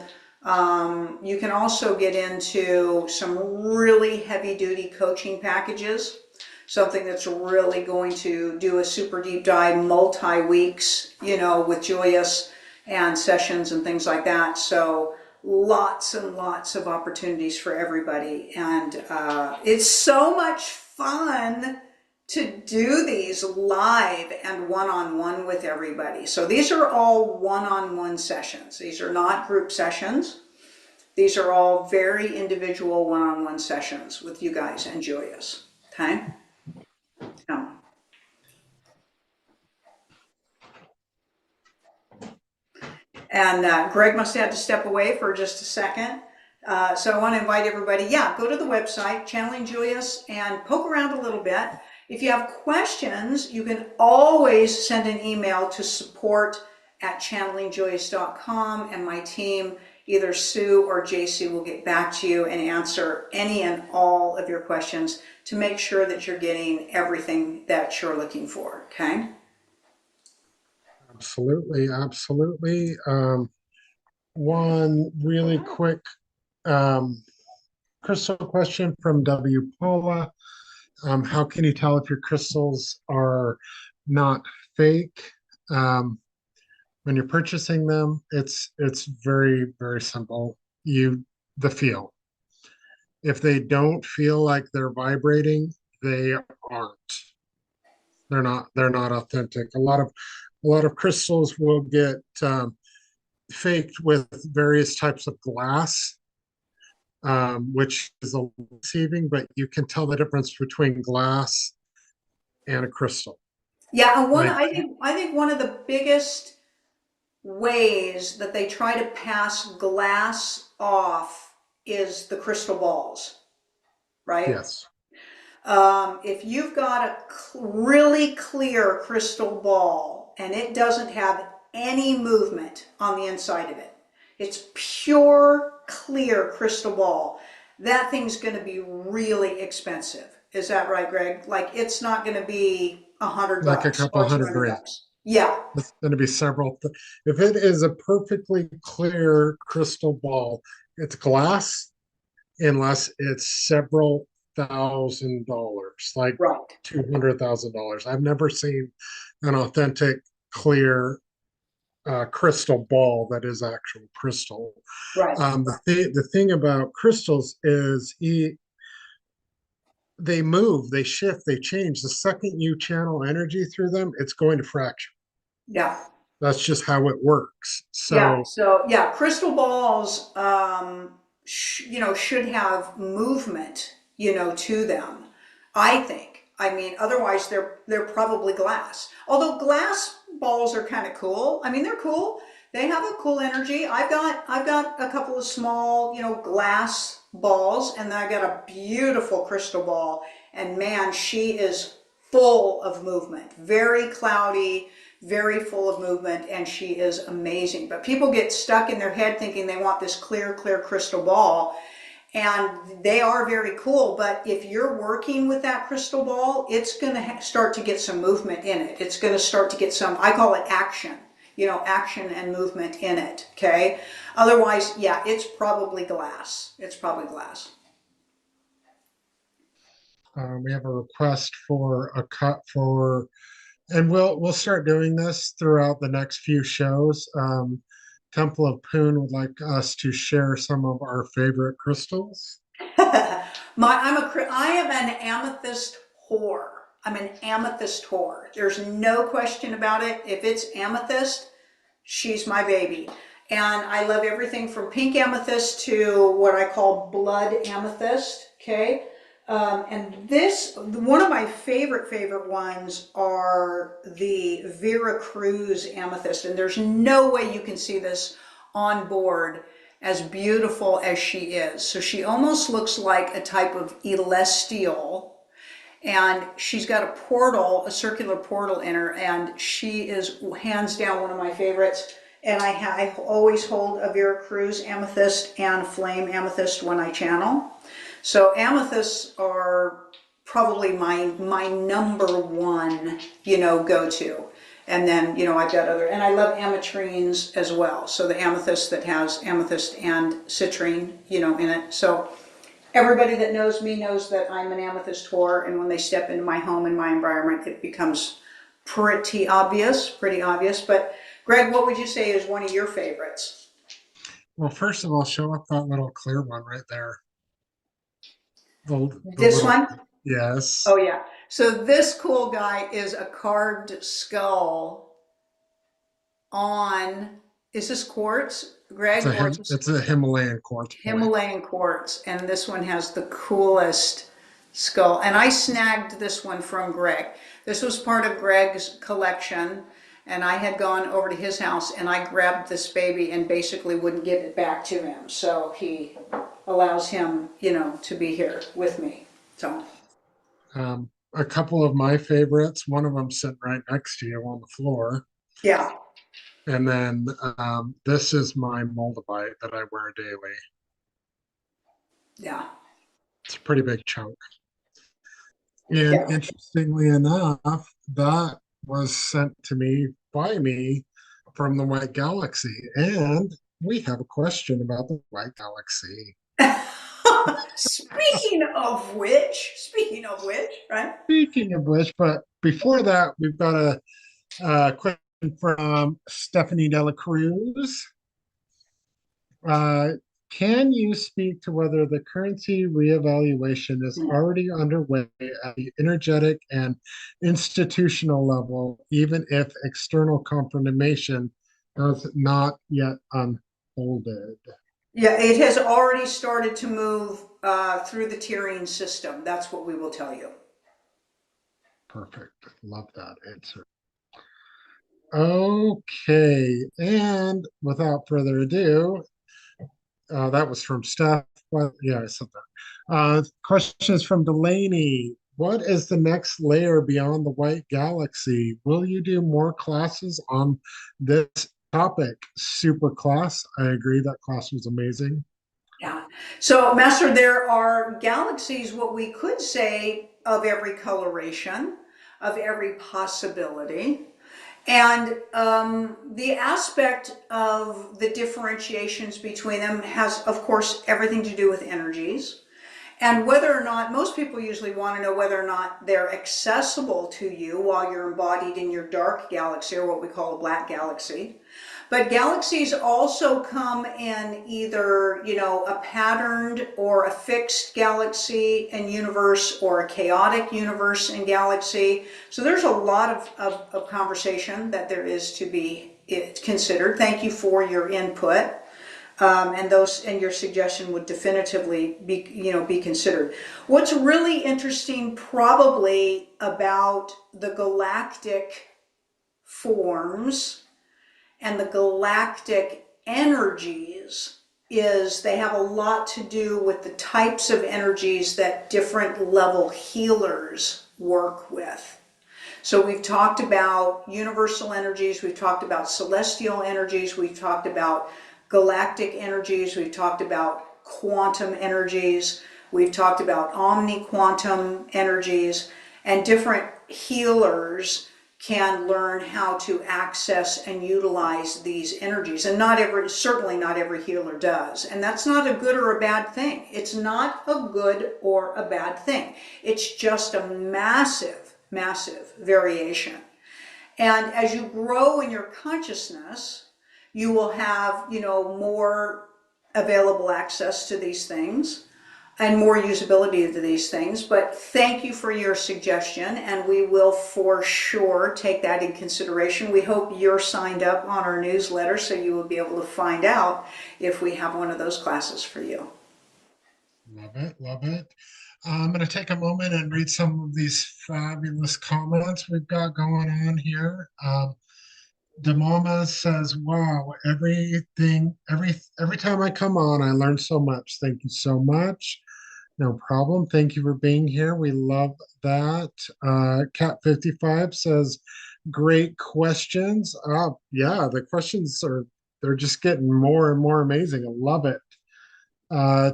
Speaker 2: you can also get into some really heavy duty coaching packages, something that's really going to do a super deep dive, multi-weeks, with Julius, and sessions and things like that. So lots and lots of opportunities for everybody. And it's so much fun to do these live and one-on-one with everybody. So these are all one-on-one sessions. These are not group sessions. These are all very individual one-on-one sessions with you guys and Julius. Okay? Yeah. And Greg must have had to step away for just a second. So I want to invite everybody, yeah, go to the website, Channeling Julius, and poke around a little bit. If you have questions, you can always send an email to support@channelingjulius.com, and my team, either Sue or JC, will get back to you and answer any and all of your questions to make sure that you're getting everything that you're looking for, okay?
Speaker 1: Absolutely, absolutely. One really quick crystal question from W. Paula. How can you tell if your crystals are not fake when you're purchasing them? It's very, very simple. The feel. If they don't feel like they're vibrating, they aren't. They're not authentic. A lot of crystals will get faked with various types of glass, which is a little deceiving, but you can tell the difference between glass and a crystal.
Speaker 2: Yeah, and
Speaker 1: Like,
Speaker 2: I think one of the biggest ways that they try to pass glass off is the crystal balls, right?
Speaker 1: yes,
Speaker 2: If you've got a really clear crystal ball and it doesn't have any movement on the inside of it, it's pure, clear crystal ball, that thing's going to be really expensive. Is that right, Greg? Like it's not going to be
Speaker 1: like a
Speaker 2: $100
Speaker 1: couple
Speaker 2: or
Speaker 1: hundred
Speaker 2: 200
Speaker 1: grand.
Speaker 2: bucks. Yeah,
Speaker 1: It's going to be several. If it is a perfectly clear crystal ball, it's glass, unless it's several $1,000s, like
Speaker 2: right,
Speaker 1: $200,000. I've never seen an authentic, clear crystal ball that is actual crystal.
Speaker 2: right.
Speaker 1: The thing about crystals is they move, they shift, they change. The second you channel energy through them, it's going to fracture.
Speaker 2: Yeah.
Speaker 1: That's just how it works.
Speaker 2: Yeah,
Speaker 1: So
Speaker 2: so yeah, crystal balls, should have movement, to them. I think. I mean, otherwise they're probably glass. Although glass balls are kind of cool. I mean, they're cool. They have a cool energy. I've got a couple of small, glass balls, and then I got a beautiful crystal ball. And man, she is full of movement. Very cloudy, very full of movement, and she is amazing. But people get stuck in their head thinking they want this clear, clear crystal ball, and they are very cool. But if you're working with that crystal ball, it's going to start to get some movement in it. It's going to start to get some, I call it action, action and movement in it. Okay. Otherwise, yeah, it's probably glass. It's probably glass.
Speaker 1: we have a request for a cut for, and we'll start doing this throughout the next few shows. Temple of Poon would like us to share some of our favorite crystals.
Speaker 2: I am an amethyst whore. I'm an amethyst whore. There's no question about it. If it's amethyst, she's my baby. And I love everything from pink amethyst to what I call blood amethyst. Okay. And one of my favorite ones are the Vera Cruz amethyst. And there's no way you can see this on board as beautiful as she is. So she almost looks like a type of celestial, and she's got a circular portal in her, and she is hands down one of my favorites. And I always hold a Vera Cruz amethyst and flame amethyst when I channel. So amethysts are probably my number one, go-to. And then, I've got and I love ametrines as well. So the amethyst that has amethyst and citrine, in it. So everybody that knows me knows that I'm an amethyst whore. And when they step into my home and my environment, it becomes pretty obvious. But Greg, what would you say is one of your favorites?
Speaker 1: Well, first of all, show up that little clear one right there. The
Speaker 2: This
Speaker 1: little,
Speaker 2: one?
Speaker 1: yes.
Speaker 2: Oh yeah. So this cool guy is a carved skull on, is this quartz,
Speaker 1: It's
Speaker 2: Greg,
Speaker 1: a
Speaker 2: or is this
Speaker 1: it's a Himalayan quartz point.
Speaker 2: Himalayan quartz? And this one has the coolest skull. And I snagged this one from Greg. This was part of Greg's collection. and I had gone over to his house and I grabbed this baby and basically wouldn't give it back to him. So he allows him, to be here with me. So,
Speaker 1: A couple of my favorites, one of them sitting right next to you on the floor.
Speaker 2: yeah,
Speaker 1: And then this is my Moldavite that I wear daily.
Speaker 2: yeah,
Speaker 1: It's a pretty big chunk. And
Speaker 2: yeah.
Speaker 1: interestingly enough, that was sent to me by me from the White Galaxy. And we have a question about the White Galaxy.
Speaker 2: Speaking of which, right?
Speaker 1: Speaking of which, but before that, we've got a question from Stephanie Dela Cruz. Uh, can you speak to whether the currency reevaluation is already underway at the energetic and institutional level, even if external confirmation has not yet unfolded?
Speaker 2: Yeah, it has already started to move through the tiering system. That's what we will tell you.
Speaker 1: Perfect. Love that answer. Okay, and without further ado, that was from Steph. Well, yeah, I said that. Questions from Delaney. What is the next layer beyond the White Galaxy? Will you do more classes on this topic? Super class. I agree. That class was amazing.
Speaker 2: Yeah. So, Master, there are galaxies, what we could say, of every coloration, of every possibility. And the aspect of the differentiations between them has, of course, everything to do with energies. And whether or not, most people usually want to know whether or not they're accessible to you while you're embodied in your dark galaxy, or what we call a black galaxy. But galaxies also come in either, a patterned or a fixed galaxy and universe, or a chaotic universe and galaxy. So there's a lot of conversation that there is to be considered. Thank you for your input. And your suggestion would definitively be considered. What's really interesting probably about the galactic forms and the galactic energies is they have a lot to do with the types of energies that different level healers work with. So we've talked about universal energies, we've talked about celestial energies, we've talked about galactic energies, we've talked about quantum energies, we've talked about omni-quantum energies, and different healers can learn how to access and utilize these energies. And certainly not every healer does. And that's not a good or a bad thing. It's not a good or a bad thing. It's just a massive, massive variation. And as you grow in your consciousness, you will have, more available access to these things and more usability to these things. But thank you for your suggestion, and we will for sure take that in consideration. We hope you're signed up on our newsletter so you will be able to find out if we have one of those classes for you.
Speaker 1: Love it. Love it. I'm going to take a moment and read some of these fabulous comments we've got going on here. Demama says, "Wow, every time I come on, I learn so much. Thank you so much. No problem. Thank you for being here. We love that." Cat55 says, "Great questions." Yeah, the questions they're just getting more and more amazing. I love it.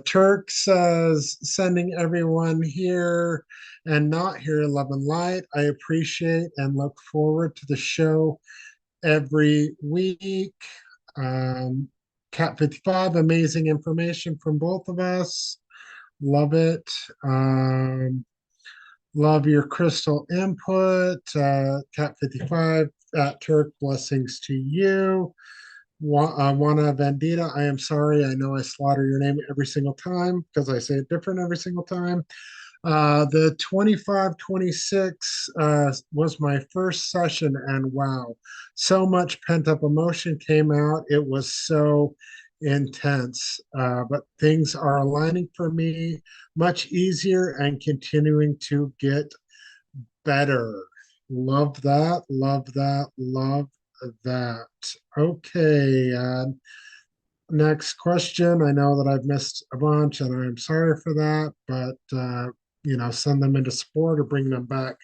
Speaker 1: Turk says, "Sending everyone here and not here love and light. I appreciate and look forward to the show every week." Um, Cat 55, amazing information from both of us. Love it. Love your crystal input. Cat 55, Turk, blessings to you. Juana Vendita, I am sorry. I know I slaughter your name every single time because I say it different every single time. The 2526 was my first session, and wow, so much pent up emotion came out. It was so intense, but things are aligning for me much easier and continuing to get better. Love that, love that, love that. Okay, next question. I know that I've missed a bunch and I'm sorry for that, but send them into sport or bring them back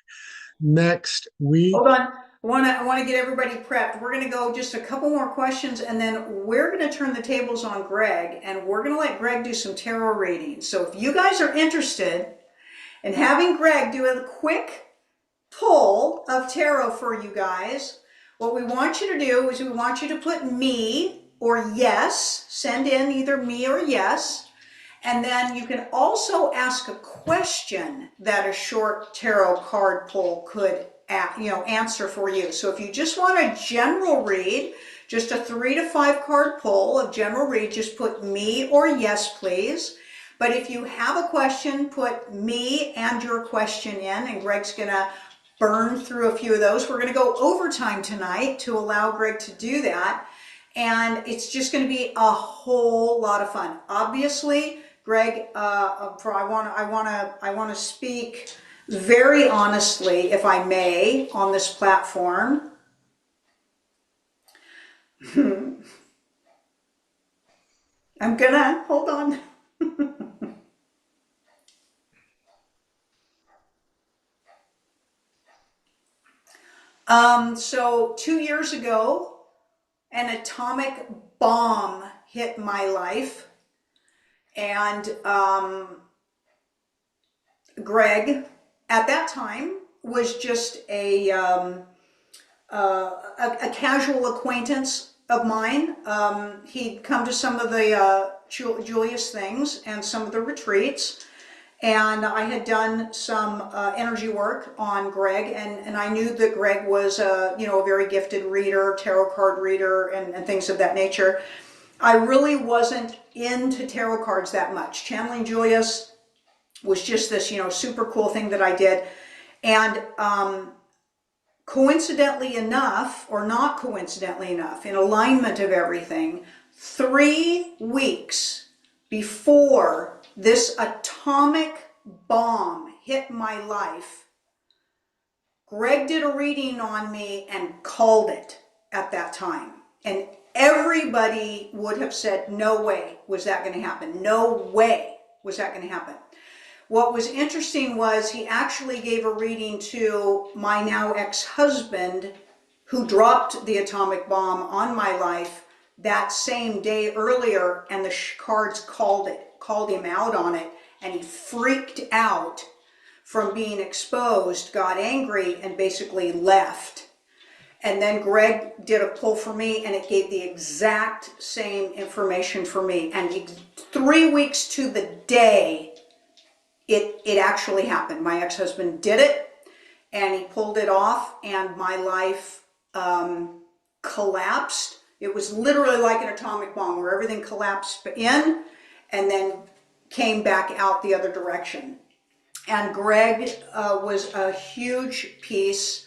Speaker 1: next week.
Speaker 2: Hold on. I want to get everybody prepped. We're going to go just a couple more questions and then we're going to turn the tables on Greg and we're going to let Greg do some tarot readings. So if you guys are interested in having Greg do a quick pull of tarot for you guys, what we want you to do is we want you to put me or yes, send in either me or yes, and then you can also ask a question that a short tarot card pull could answer for you. So if you just want a general read, just a 3 to 5 card pull of general read, just put me or yes, please. But if you have a question, put me and your question in, and Greg's going to burn through a few of those. We're going to go overtime tonight to allow Greg to do that. And it's just going to be a whole lot of fun. Obviously, Greg, I want to speak very honestly, if I may, on this platform. I'm gonna hold on. So 2 years ago, an atomic bomb hit my life, and Greg, at that time, was just a casual acquaintance of mine. He'd come to some of the Julius things and some of the retreats. And I had done some energy work on Greg, and I knew that Greg was a very gifted reader, tarot card reader, and things of that nature. I really wasn't into tarot cards that much. Channeling Julius was just this, super cool thing that I did. And coincidentally enough, or not coincidentally enough, in alignment of everything, 3 weeks before this atomic bomb hit my life, Greg did a reading on me and called it at that time. And everybody would have said, no way was that going to happen. No way was that going to happen. What was interesting was he actually gave a reading to my now ex-husband, who dropped the atomic bomb on my life that same day earlier, and the cards called him out on it, and he freaked out from being exposed, got angry, and basically left. And then Greg did a pull for me, and it gave the exact same information for me. And 3 weeks to the day, it actually happened. My ex-husband did it, and he pulled it off, and my life collapsed. It was literally like an atomic bomb where everything collapsed in and then came back out the other direction. And Greg was a huge piece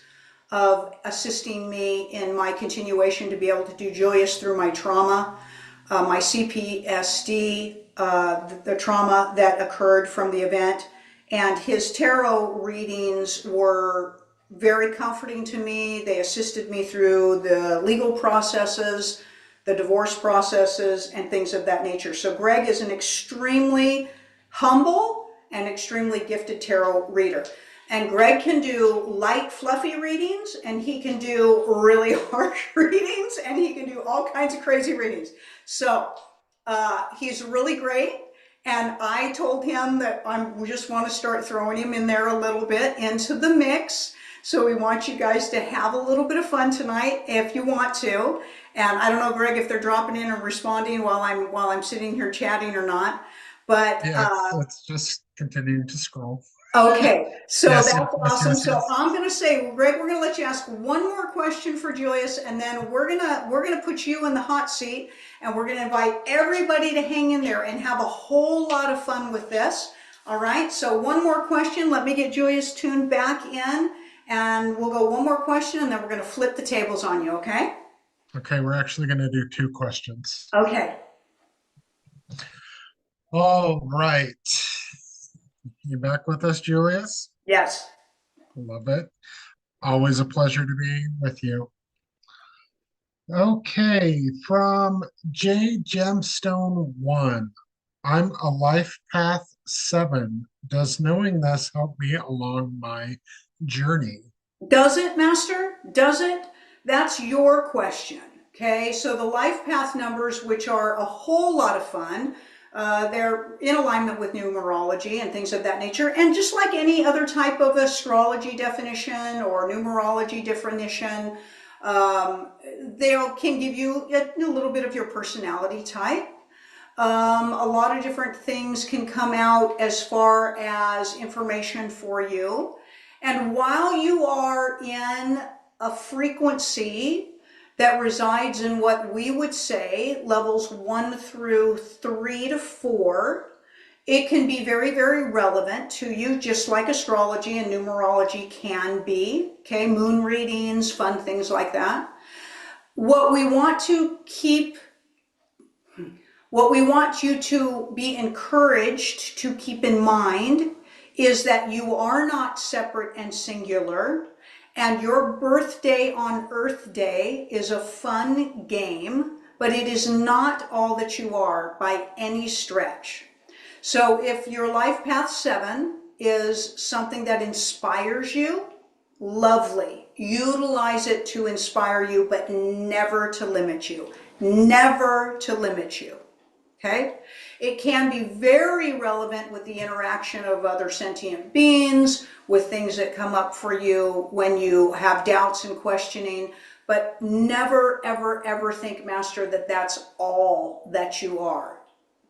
Speaker 2: of assisting me in my continuation to be able to do Julius through my trauma, my CPSD, the trauma that occurred from the event. And his tarot readings were very comforting to me. They assisted me through the legal processes, the divorce processes, and things of that nature. So Greg is an extremely humble and extremely gifted tarot reader. And Greg can do light, fluffy readings, and he can do really harsh readings, and he can do all kinds of crazy readings. So he's really great. And I told him that we just want to start throwing him in there a little bit into the mix. So we want you guys to have a little bit of fun tonight if you want to. And I don't know, Greg, if they're dropping in and responding while I'm sitting here chatting or not. But
Speaker 1: Yeah, let's just continue to scroll.
Speaker 2: Okay, so
Speaker 1: Yes,
Speaker 2: that's
Speaker 1: yes,
Speaker 2: awesome.
Speaker 1: yes,
Speaker 2: So
Speaker 1: yes.
Speaker 2: I'm going to say, Greg, we're going to let you ask one more question for Julius, and then we're gonna put you in the hot seat, and we're going to invite everybody to hang in there and have a whole lot of fun with this. All right. So one more question. Let me get Julius tuned back in, and we'll go one more question, and then we're going to flip the tables on you. Okay.
Speaker 1: Okay, we're actually going to do 2 questions.
Speaker 2: Okay.
Speaker 1: All right. You back with us, Julius?
Speaker 2: Yes.
Speaker 1: Love it. Always a pleasure to be with you. Okay, from J Gemstone 1. I'm a life path 7. Does knowing this help me along my journey?
Speaker 2: Does it, Master? Does it? That's your question. Okay, so the life path numbers, which are a whole lot of fun, they're in alignment with numerology and things of that nature. And just like any other type of astrology definition or numerology definition, they can give you a little bit of your personality type. A lot of different things can come out as far as information for you. And while you are in a frequency that resides in what we would say levels 1 through 3 to 4, it can be very, very relevant to you, just like astrology and numerology can be. Okay, moon readings, fun things like that. What we want to keep What we want you to be encouraged to keep in mind is that you are not separate and singular, and your birthday on Earth Day is a fun game, but it is not all that you are by any stretch. So if your life path 7 is something that inspires you, lovely. Utilize it to inspire you, but never to limit you. Never to limit you. Okay? It can be very relevant with the interaction of other sentient beings, with things that come up for you when you have doubts and questioning, but never, ever, ever think, Master, that that's all that you are.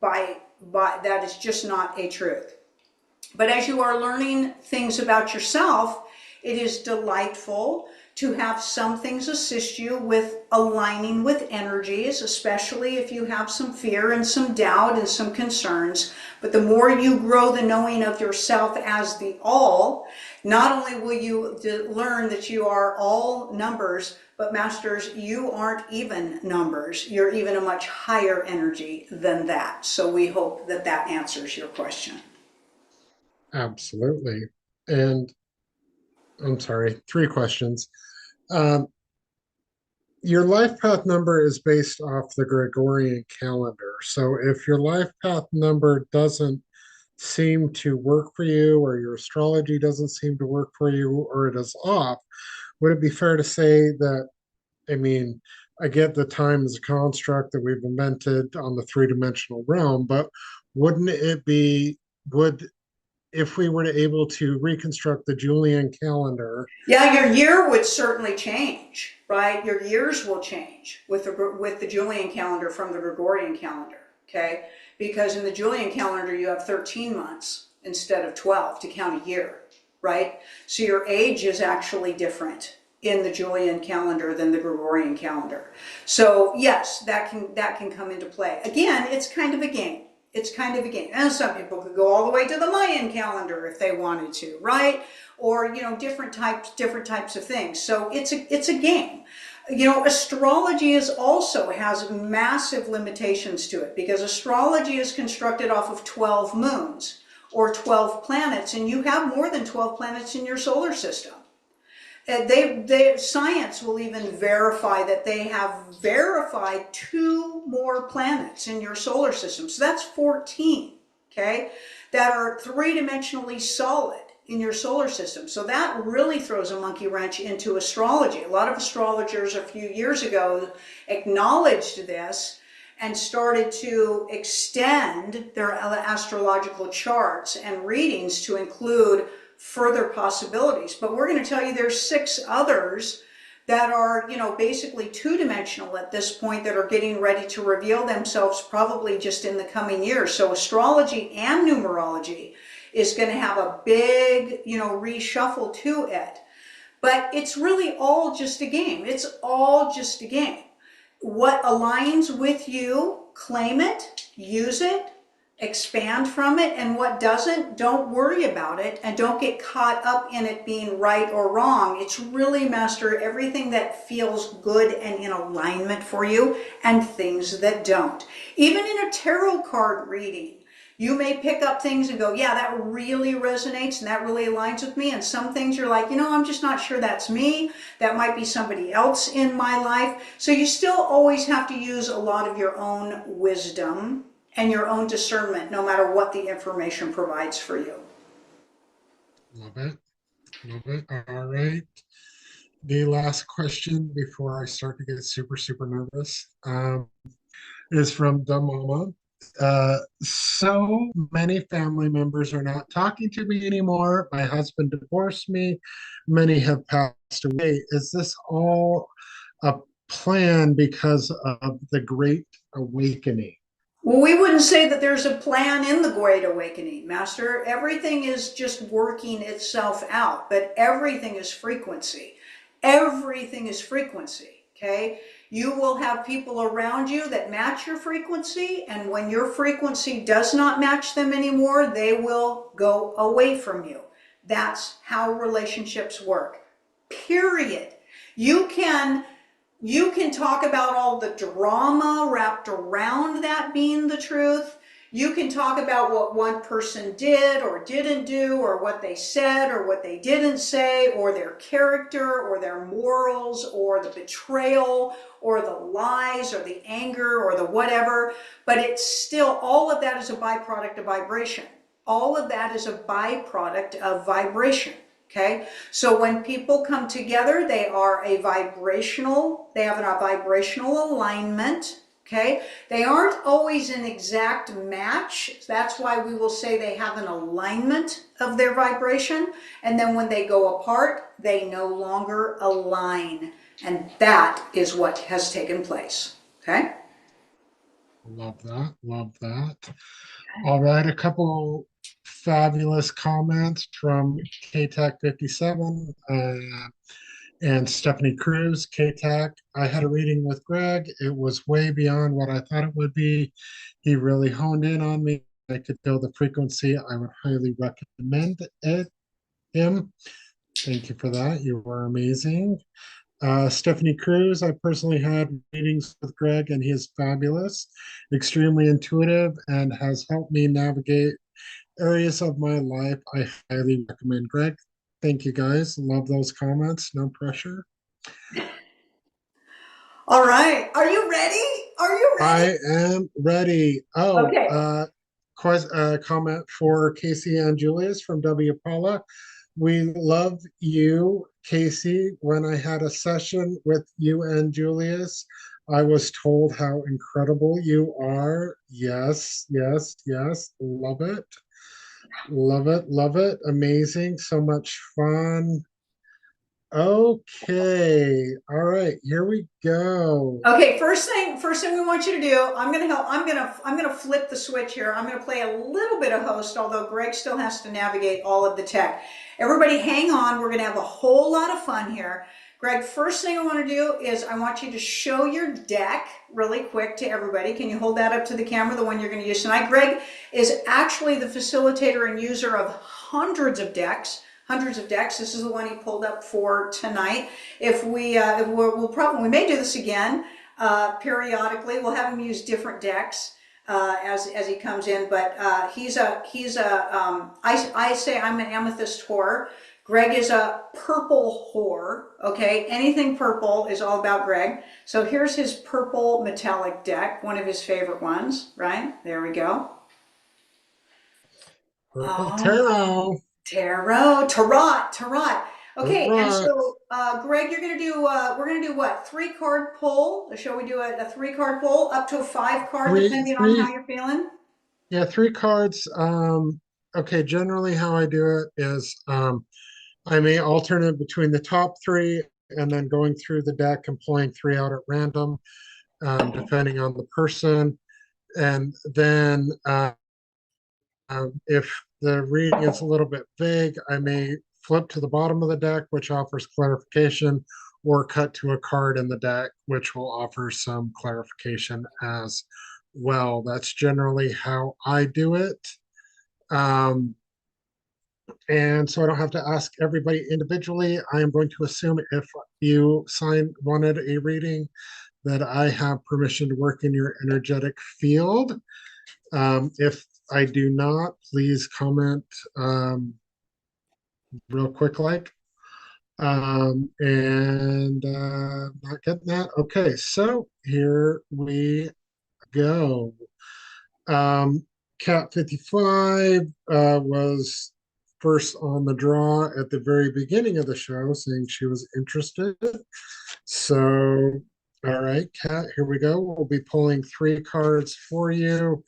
Speaker 2: That is just not a truth. But as you are learning things about yourself, it is delightful to have some things assist you with aligning with energies, especially if you have some fear and some doubt and some concerns. But the more you grow the knowing of yourself as the all, not only will you learn that you are all numbers, but Masters, you aren't even numbers. You're even a much higher energy than that. So we hope that that answers your question.
Speaker 1: Absolutely. And I'm sorry, 3 questions. Um, your life path number is based off the Gregorian calendar. So if your life path number doesn't seem to work for you, or your astrology doesn't seem to work for you, or it is off, would it be fair to say that, I mean, I get the time is a construct that we've invented on the three-dimensional realm, but wouldn't it be, would, if we were to able to reconstruct the Julian calendar?
Speaker 2: Yeah, your year would certainly change, right? Your years will change with the Julian calendar from the Gregorian calendar, okay? Because in the Julian calendar you have 13 months instead of 12 to count a year, right? So your age is actually different in the Julian calendar than the Gregorian calendar. So yes, that can come into play. Again, it's kind of a game. It's kind of a game. And some people could go all the way to the Mayan calendar if they wanted to, right? Or, different types of things. So it's a game. Astrology also has massive limitations to it, because astrology is constructed off of 12 moons or 12 planets, and you have more than 12 planets in your solar system. Science will even verify that they have verified 2 more planets in your solar system. So that's 14, okay, that are three-dimensionally solid in your solar system. So that really throws a monkey wrench into astrology. A lot of astrologers a few years ago acknowledged this and started to extend their astrological charts and readings to include further possibilities. But we're going to tell you there's 6 others that are, basically two-dimensional at this point, that are getting ready to reveal themselves probably just in the coming years. So astrology and numerology is going to have a big, reshuffle to it. But it's really all just a game. It's all just a game. What aligns with you, claim it, use it, expand from it, and what doesn't, don't worry about it and don't get caught up in it being right or wrong. It's really, Master, everything that feels good and in alignment for you and things that don't. Even in a tarot card reading, you may pick up things and go, yeah, that really resonates and that really aligns with me. And some things you're like, I'm just not sure that's me. That might be somebody else in my life. So you still always have to use a lot of your own wisdom and your own discernment, no matter what the information provides for you.
Speaker 1: Love it. Love it. All right. The last question before I start to get super, super nervous is from the mama. So many family members are not talking to me anymore. My husband divorced me. Many have passed away. Is this all a plan because of the Great Awakening?
Speaker 2: Well, we wouldn't say that there's a plan in the Great Awakening, Master. Everything is just working itself out, but everything is frequency. Everything is frequency, okay? You will have people around you that match your frequency, and when your frequency does not match them anymore, they will go away from you. That's how relationships work, period. You can talk about all the drama wrapped around that being the truth. You can talk about what one person did or didn't do, or what they said or what they didn't say, or their character or their morals or the betrayal or the lies or the anger or the whatever. But it's still, all of that is a byproduct of vibration. All of that is a byproduct of vibration. Okay, so when people come together, they have a vibrational alignment. Okay, they aren't always an exact match. That's why we will say they have an alignment of their vibration. And then when they go apart, they no longer align. And that is what has taken place. Okay.
Speaker 1: Love that. Love that. All right. A couple fabulous comments from KTAC 57 and Stephanie Cruz. KTAC, I had a reading with Greg. It was way beyond what I thought it would be. He really honed in on me. I could feel the frequency. I would highly recommend him. Thank you for that. You were amazing. Stephanie Cruz, I personally had meetings with Greg, and he is fabulous, extremely intuitive, and has helped me navigate areas of my life. I highly recommend Greg. Thank you guys. Love those comments. No pressure.
Speaker 2: All right. Are you ready? Are you ready?
Speaker 1: I am ready. Oh,
Speaker 2: Okay.
Speaker 1: comment for Kasey and Julius from W. Paula. We love you, Kasey. When I had a session with you and Julius, I was told how incredible you are. Yes, yes, yes. Love it. Love it. Love it. Amazing. So much fun. Okay. All right. Here we go.
Speaker 2: Okay, first thing we want you to do, I'm gonna help, I'm gonna flip the switch here. I'm gonna play a little bit of host, although Greg still has to navigate all of the tech. Everybody hang on, we're gonna have a whole lot of fun here. Greg, first thing I want to do is I want you to show your deck really quick to everybody. Can you hold that up to the camera, the one you're going to use tonight? Greg is actually the facilitator and user of hundreds of decks. This is the one he pulled up for tonight. If we may do this again periodically. We'll have him use different decks as he comes in. But I say I'm an amethyst whore. Greg is a purple whore. Okay, anything purple is all about Greg. So here's his purple metallic deck, one of his favorite ones. Right there we go.
Speaker 1: Purple Tarot.
Speaker 2: Tarot. Okay, and
Speaker 1: Tarot.
Speaker 2: so Greg, you're gonna do. We're gonna do what? 3-card pull. Shall we do a 3-card pull up to a 5-card, depending on how you're feeling?
Speaker 1: Yeah, 3 cards. Okay, generally how I do it is I may alternate between the top 3 and then going through the deck and pulling 3 out at random, depending on the person. And then if the reading is a little bit vague, I may flip to the bottom of the deck, which offers clarification, or cut to a card in the deck, which will offer some clarification as well. That's generally how I do it. Um, and so I don't have to ask everybody individually. I am going to assume if you wanted a reading, that I have permission to work in your energetic field. If I do not, please comment real quick, like. And not getting that. Okay, so here we go. Um, Cat 55 was first on the draw at the very beginning of the show, saying she was interested. So, all right, Cat, here we go. We'll be pulling three cards for you.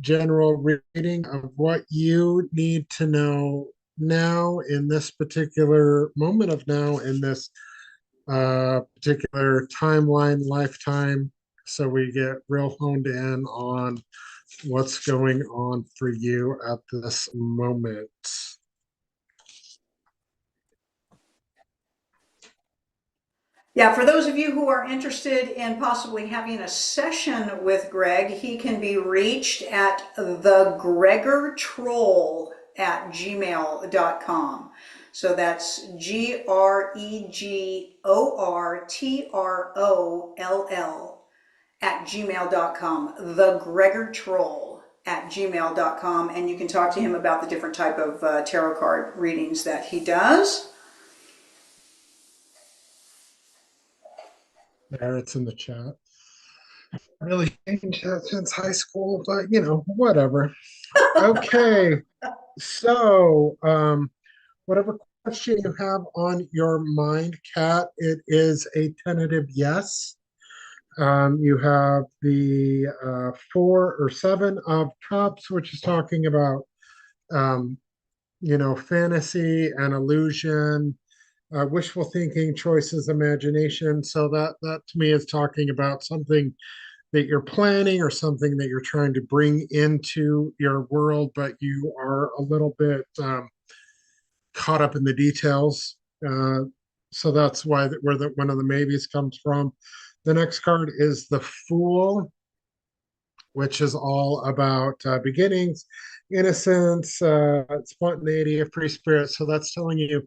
Speaker 1: General reading of what you need to know now in this particular moment of now in this particular timeline, lifetime. So we get real honed in on what's going on for you at this moment.
Speaker 2: Yeah, for those of you who are interested in possibly having a session with Greg, he can be reached at thegregortroll@gmail.com. So that's GREGORTROLL at gmail.com. Thegregortroll@gmail.com. And you can talk to him about the different type of tarot card readings that he does.
Speaker 1: There, it's in the chat. Really changed that since high school, but you know, whatever. Okay, so whatever question you have on your mind, Kat, it is a tentative yes. You have the 4 or 7 of cups, which is talking about um, fantasy and illusion, wishful thinking, choices, imagination. So that to me is talking about something that you're planning or something that you're trying to bring into your world, but you are a little bit caught up in the details. So that's why where one of the maybes comes from. The next card is the Fool, which is all about beginnings, innocence, spontaneity, a free spirit. So that's telling you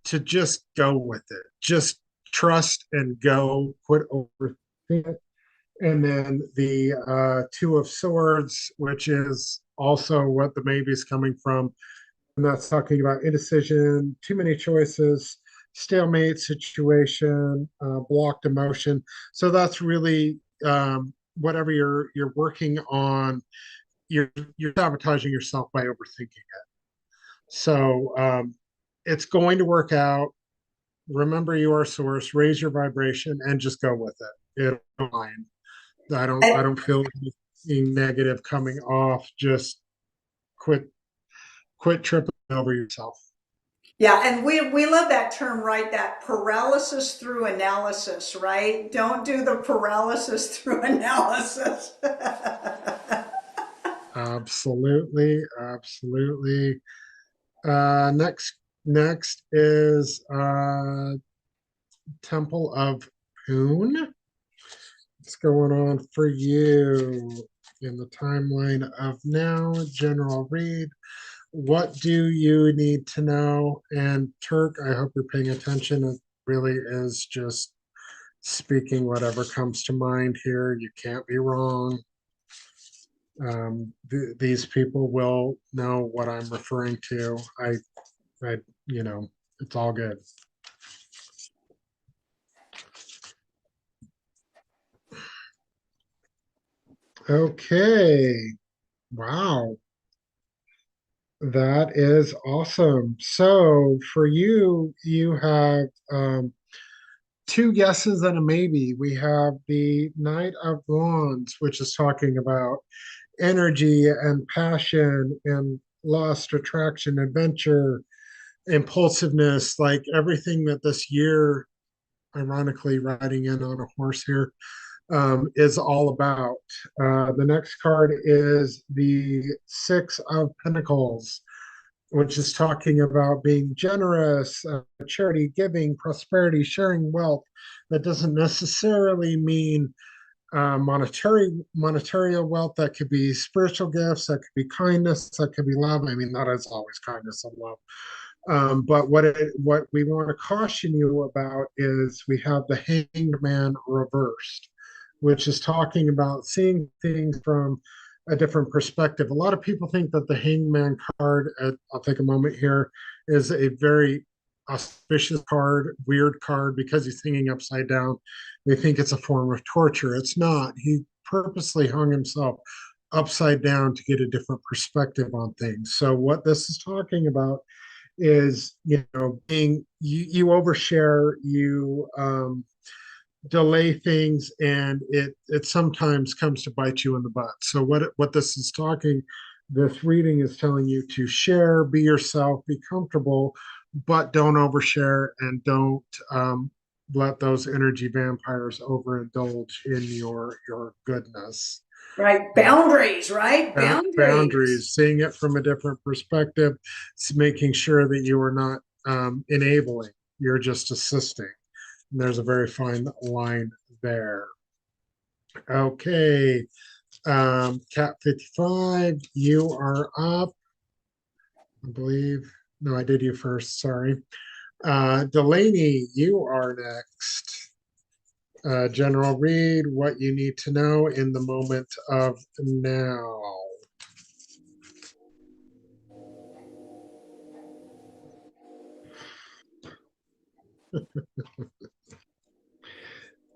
Speaker 1: to just go with it. Just trust and go. Quit overthinking it. And then the Two of Swords, which is also what the maybe is coming from. And that's talking about indecision, too many choices, stalemate situation, blocked emotion. So that's really whatever you're working on. You're sabotaging yourself by overthinking it. So it's going to work out. Remember, you are source. Raise your vibration and just go with it. It'll fine. I don't feel anything negative coming off. Just quit tripping over yourself.
Speaker 2: Yeah, and we love that term, right? That paralysis through analysis, right? Don't do the paralysis through analysis.
Speaker 1: Absolutely, absolutely. Next is Temple of Poon. What's going on for you in the timeline of now? General read. What do you need to know? And Turk, I hope you're paying attention. It really is just speaking whatever comes to mind here. You can't be wrong. These people will know what I'm referring to. I, it's all good. Okay. Wow. That is awesome. So for you, you have two guesses and a maybe. We have the Knight of Wands, which is talking about energy and passion and lust, attraction, adventure, impulsiveness, like everything that this year, ironically, riding in on a horse here, is all about. The next card is the Six of Pentacles, which is talking about being generous, charity, giving, prosperity, sharing wealth. That doesn't necessarily mean monetary wealth. That could be spiritual gifts, that could be kindness, that could be love. I mean, not as always kindness and love. But what we want to caution you about is we have the Hanged Man reversed, which is talking about seeing things from a different perspective. A lot of people think that the Hanged Man card, I'll take a moment here, is a very auspicious card, weird card because he's hanging upside down. They think it's a form of torture. It's not. He purposely hung himself upside down to get a different perspective on things. So what this is talking about is, being you overshare, you delay things, and it sometimes comes to bite you in the butt. So what this reading is telling you to share, be yourself, be comfortable, but don't overshare, and don't let those energy vampires overindulge in your goodness.
Speaker 2: Right. Boundaries, right?
Speaker 1: Boundaries,
Speaker 2: Boundaries.
Speaker 1: seeing it from a different perspective, making sure that you are not enabling, you're just assisting. And there's a very fine line there. Okay, Cat 55, you are up, I believe. No, I did you first, sorry. Delaney, you are next. General read, what you need to know in the moment of now.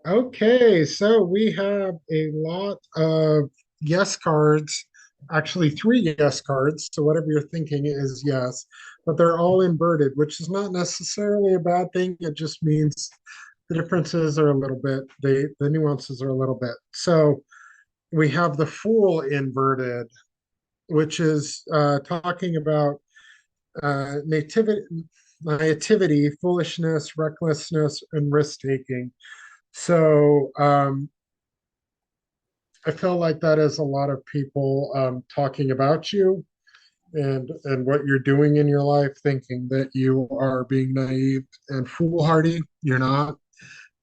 Speaker 1: Okay, so we have a lot of yes cards, actually three yes cards. So whatever you're thinking is yes, but they're all inverted, which is not necessarily a bad thing. It just means the differences are a little bit, the nuances are a little bit. So we have the Fool inverted, which is talking about nativity, naivety, foolishness, recklessness, and risk taking. So I feel like that is a lot of people talking about you and what you're doing in your life, thinking that you are being naive and foolhardy. You're not,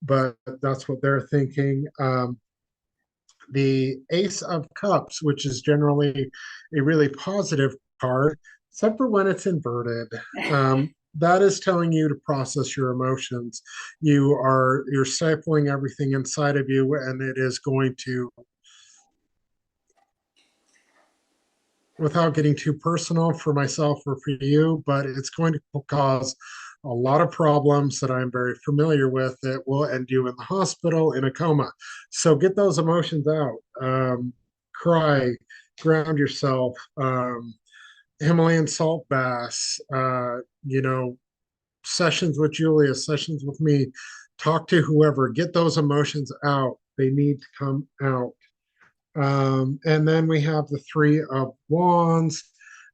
Speaker 1: but that's what they're thinking. The Ace of Cups, which is generally a really positive card, except for when it's inverted. That is telling you to process your emotions. You're stifling everything inside of you, and it is going to, without getting too personal for myself or for you, but it's going to cause a lot of problems that I'm very familiar with that will end you in the hospital in a coma. So get those emotions out. Cry, ground yourself, Himalayan salt baths, sessions with Julius, sessions with me, talk to whoever, get those emotions out. They need to come out. And then we have the Three of Wands,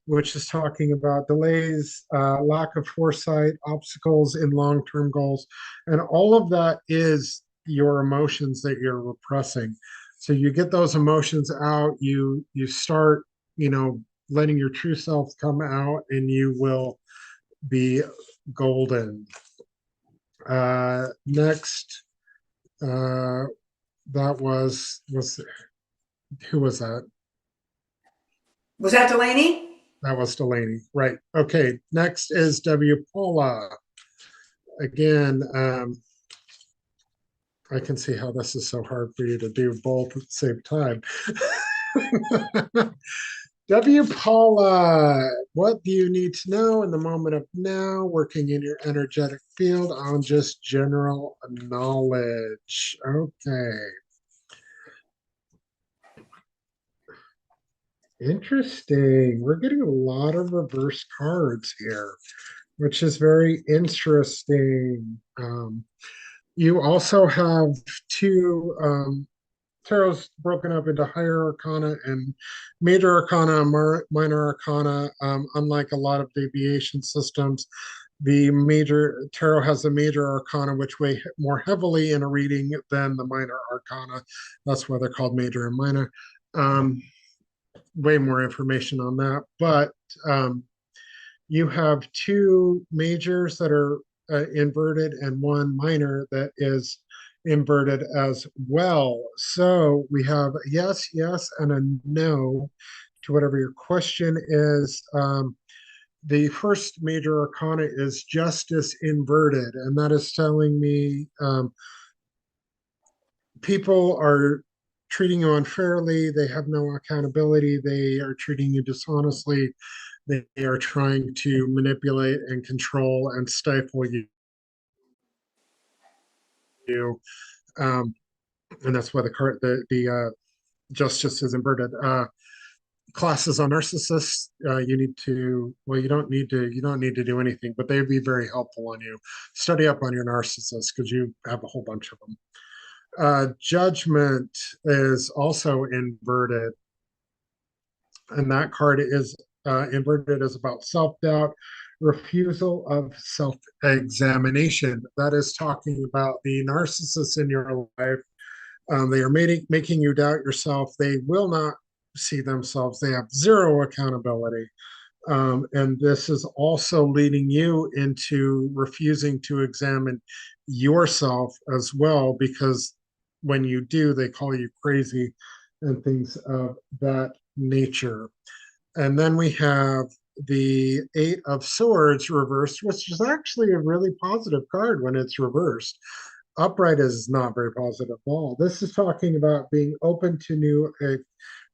Speaker 1: which is talking about delays, lack of foresight, obstacles in long term goals. And all of that is your emotions that you're repressing. So you get those emotions out, you start, letting your true self come out, and you will be golden. Next, that was who was that?
Speaker 2: Was that Delaney?
Speaker 1: That was Delaney. Right. Okay. Next is W. Paula. Again, I can see how this is so hard for you to do both at the same time. W. Paula, what do you need to know in the moment of now, working in your energetic field on just general knowledge? Okay. Interesting. We're getting a lot of reverse cards here, which is very interesting. You also have two tarot's broken up into higher arcana and major arcana, minor arcana. Unlike a lot of deviation systems, the major tarot has the major arcana, which weigh more heavily in a reading than the minor arcana. That's why they're called major and minor. Way more information on that, but you have two majors that are inverted and one minor that is inverted as well. So we have a yes, yes, and a no to whatever your question is. The first major arcana is justice inverted, and that is telling me people are treating you unfairly, they have no accountability, they are treating you dishonestly, they are trying to manipulate and control and stifle you. Um, and that's why the justice is inverted. Classes on narcissists, you need to, well, you don't need to do anything, but they'd be very helpful on you. Study up on your narcissists because you have a whole bunch of them. Judgment is also inverted, and that card is inverted is about self-doubt, refusal of self-examination. That is talking about the narcissists in your life. They are making you doubt yourself. They will not see themselves. They have zero accountability. And this is also leading you into refusing to examine yourself as well, because when you do, they call you crazy and things of that nature. And then we have the Eight of Swords reversed, which is actually a really positive card when it's reversed. Upright is not very positive at all. This is talking about being open to new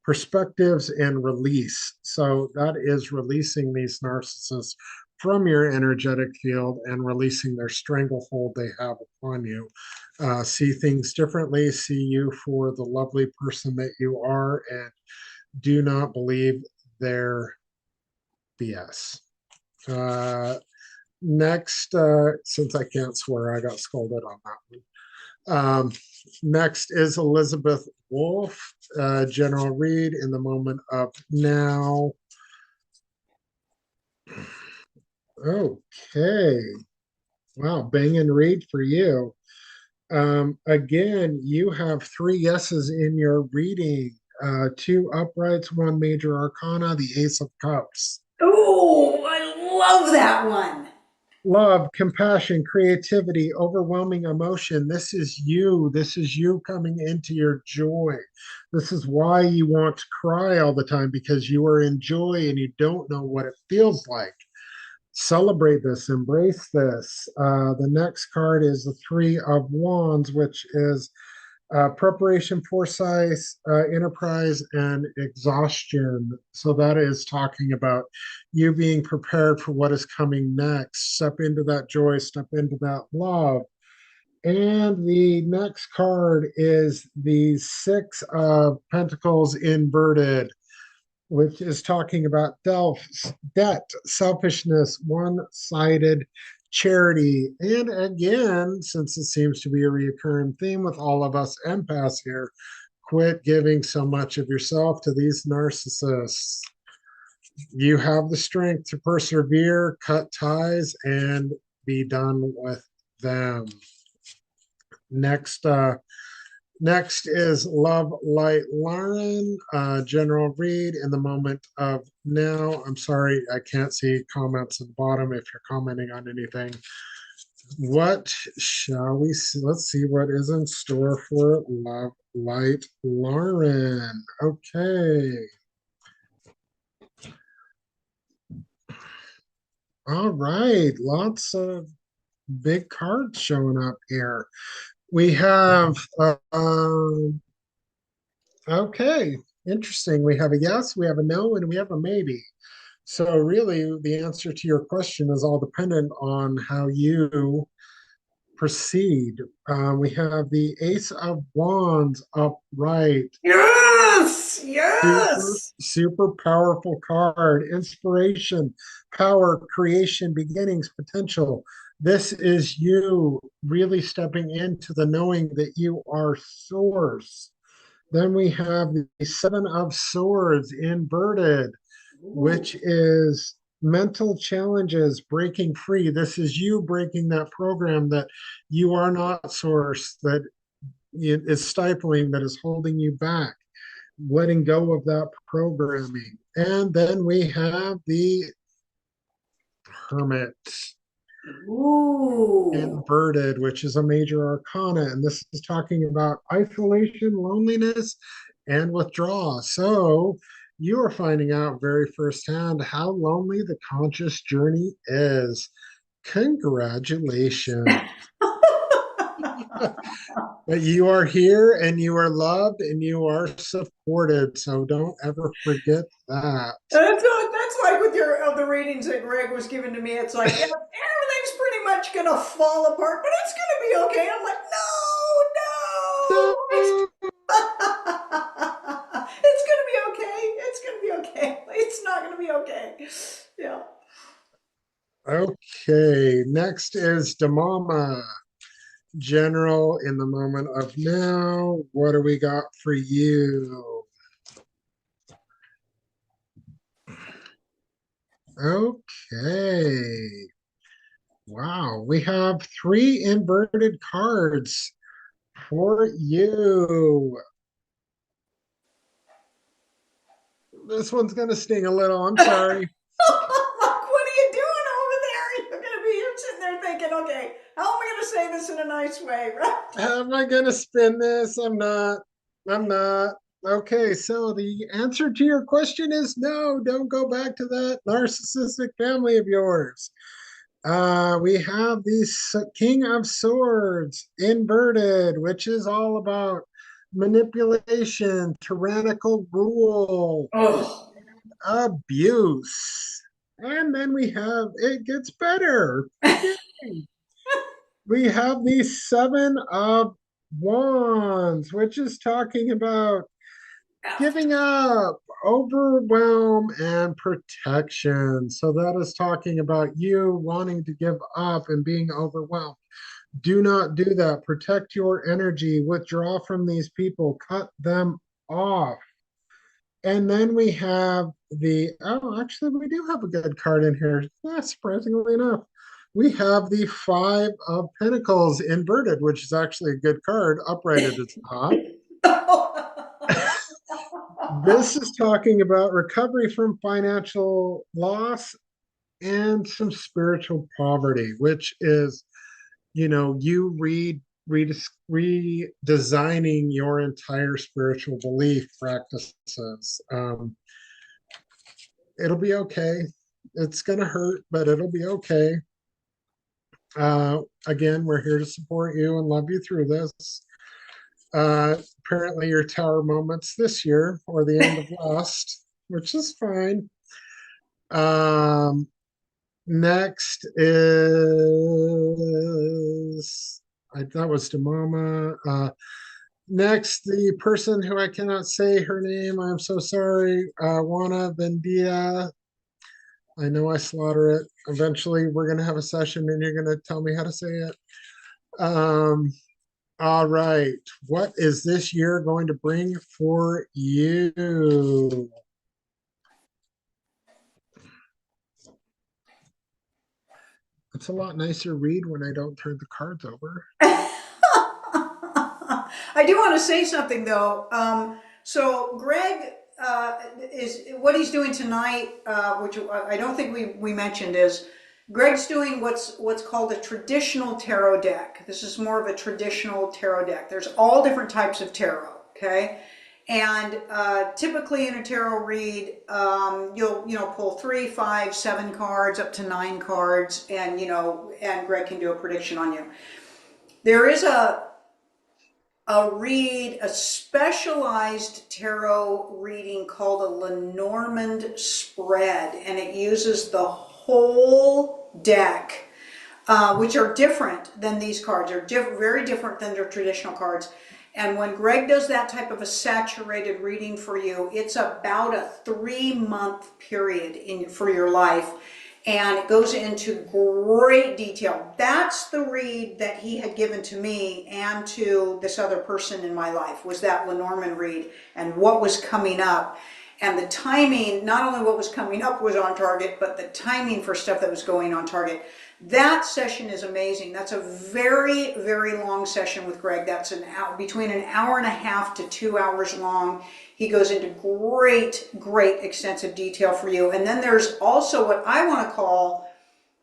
Speaker 1: perspectives and release. So that is releasing these narcissists from your energetic field and releasing their stranglehold they have upon you. See things differently, see you for the lovely person that you are, and do not believe their BS. Next, since I can't swear, I got scolded on that one. Next is Elizabeth Wolf, General Read in the moment of now. Okay. Wow, bang and read for you. Again, you have three yeses in your reading. Two uprights, one major arcana, the Ace of Cups.
Speaker 2: Oh, I love that one.
Speaker 1: Love, compassion, creativity, overwhelming emotion. This is you. This is you coming into your joy. This is why you want to cry all the time, because you are in joy and you don't know what it feels like. Celebrate this, embrace this. The next card is the Three of Wands, which is preparation, foresight, enterprise, and exhaustion. So that is talking about you being prepared for what is coming next. Step into that joy, step into that love. And the next card is the Six of Pentacles inverted, which is talking about debt, selfishness, one-sided charity. And again, since it seems to be a reoccurring theme with all of us empaths here, quit giving so much of yourself to these narcissists. You have the strength to persevere, cut ties, and be done with them. Next, Next is Love Light Lauren, General Read in the moment of now. I'm sorry, I can't see comments at the bottom if you're commenting on anything. What shall we see? Let's see what is in store for Love Light Lauren. Okay. All right. Lots of big cards showing up here. We have okay, interesting. We have a yes, we have a no, and we have a maybe. So really, the answer to your question is all dependent on how you proceed. We have the Ace of Wands upright.
Speaker 2: Yes,
Speaker 1: Super,
Speaker 2: yes.
Speaker 1: super powerful card. Inspiration, power, creation, beginnings, potential. This is you really stepping into the knowing that you are source. Then we have the Seven of Swords inverted, which is mental challenges, breaking free. This is you breaking that program that you are not source, that is stifling, that is holding you back, letting go of that programming. And then we have the Hermit.
Speaker 2: Ooh.
Speaker 1: Inverted, which is a major arcana. And this is talking about isolation, loneliness, and withdrawal. So you are finding out very firsthand how lonely the conscious journey is. Congratulations. But you are here and you are loved and you are supported. So don't ever forget that.
Speaker 2: That's like with your the ratings that Greg was giving to me. It's like, yeah, everything's pretty much gonna fall apart, but it's gonna be okay. I'm like, no, no, it's gonna be okay. It's gonna be okay. It's not gonna be okay. Yeah.
Speaker 1: Okay, next is Damama. General in the moment of now. What do we got for you? Okay. Wow, we have three inverted cards for you. This one's going to sting a little. I'm sorry.
Speaker 2: Like, what are you doing over there? You're gonna be here sitting there thinking, okay, how am I gonna say this in a nice way, right?
Speaker 1: How am I going to spin this? I'm not. I'm not. Okay, so the answer to your question is no, don't go back to that narcissistic family of yours. We have the King of Swords inverted, which is all about manipulation, tyrannical rule,
Speaker 2: Oh.
Speaker 1: abuse. And then we have, it gets better. Yay. We have the Seven of Wands, which is talking about giving up, overwhelm, and protection. So that is talking about you wanting to give up and being overwhelmed. Do not do that. Protect your energy. Withdraw from these people. Cut them off. And then we have actually, we do have a good card in here. Surprisingly enough. We have the Five of Pentacles inverted, which is actually a good card, upright at its top. This is talking about recovery from financial loss and some spiritual poverty, which is, you redesigning your entire spiritual belief practices. It'll be okay. It's going to hurt, but it'll be okay. Again, we're here to support you and love you through this. Apparently, your tower moments this year or the end of last, which is fine. Um, Next is that was Demama. Next, the person who I cannot say her name. I'm so sorry. Juana Bendia. I know I slaughter it. Eventually, we're gonna have a session, and you're gonna tell me how to say it. Um, all right. What is this year going to bring for you? It's a lot nicer read when I don't turn the cards over.
Speaker 2: I do want to say something though. So Greg is what he's doing tonight, which I don't think we mentioned, is Greg's doing what's called a traditional tarot deck. This is more of a traditional tarot deck. There's all different types of tarot. Okay. And typically in a tarot read, you'll pull 3, 5, 7 cards up to 9 cards, and and Greg can do a prediction on you. There is a specialized tarot reading called a Lenormand spread, and it uses the whole deck, which are different than these cards. They're very different than their traditional cards. And when Greg does that type of a saturated reading for you, it's about a 3-month period for your life. And it goes into great detail. That's the read that he had given to me and to this other person in my life, was that Lenormand read and what was coming up. And the timing, not only what was coming up was on target, but the timing for stuff that was going on target. That session is amazing. That's a very, very long session with Greg. That's between an hour and a half to 2 hours long. He goes into great, great extensive detail for you. And then there's also what I want to call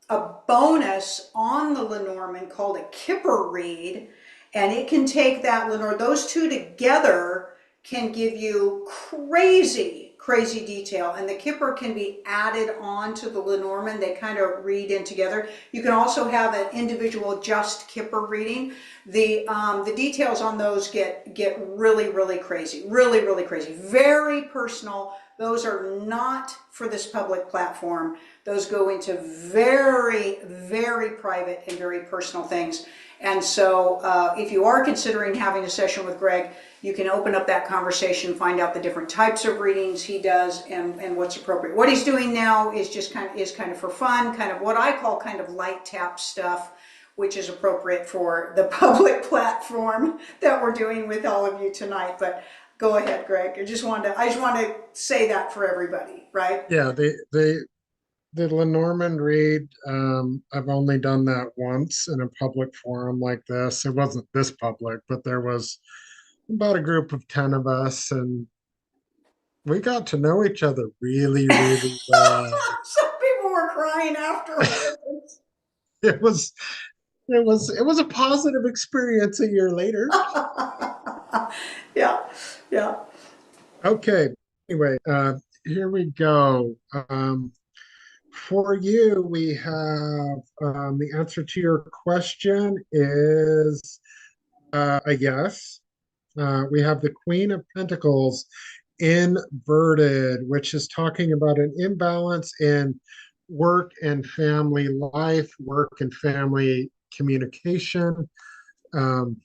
Speaker 2: a bonus on the Lenormand called a Kipper read, and it can take that Lenormand, those two together can give you crazy, crazy detail. And the Kipper can be added on to the Lenormand. They kind of read in together. You can also have an individual just Kipper reading. The details on those get really, really crazy, really, really crazy, very personal. Those are not for this public platform. Those go into very, very private and very personal things. And so if you are considering having a session with Greg, you can open up that conversation, find out the different types of readings he does and what's appropriate. What he's doing now is just kind of for fun, kind of what I call kind of light tap stuff, which is appropriate for the public platform that we're doing with all of you tonight. But go ahead, Greg. I just wanted to say that for everybody, right?
Speaker 1: Yeah, the Lenormand read, I've only done that once in a public forum like this. It wasn't this public, but there was about a group of 10 of us, and we got to know each other really, really well.
Speaker 2: Some people were crying afterwards.
Speaker 1: It was it was a positive experience a year later.
Speaker 2: Yeah, yeah.
Speaker 1: Okay, anyway, here we go. For you, we have the answer to your question is a yes. We have the Queen of Pentacles inverted, which is talking about an imbalance in work and family life, work and family communication. Um,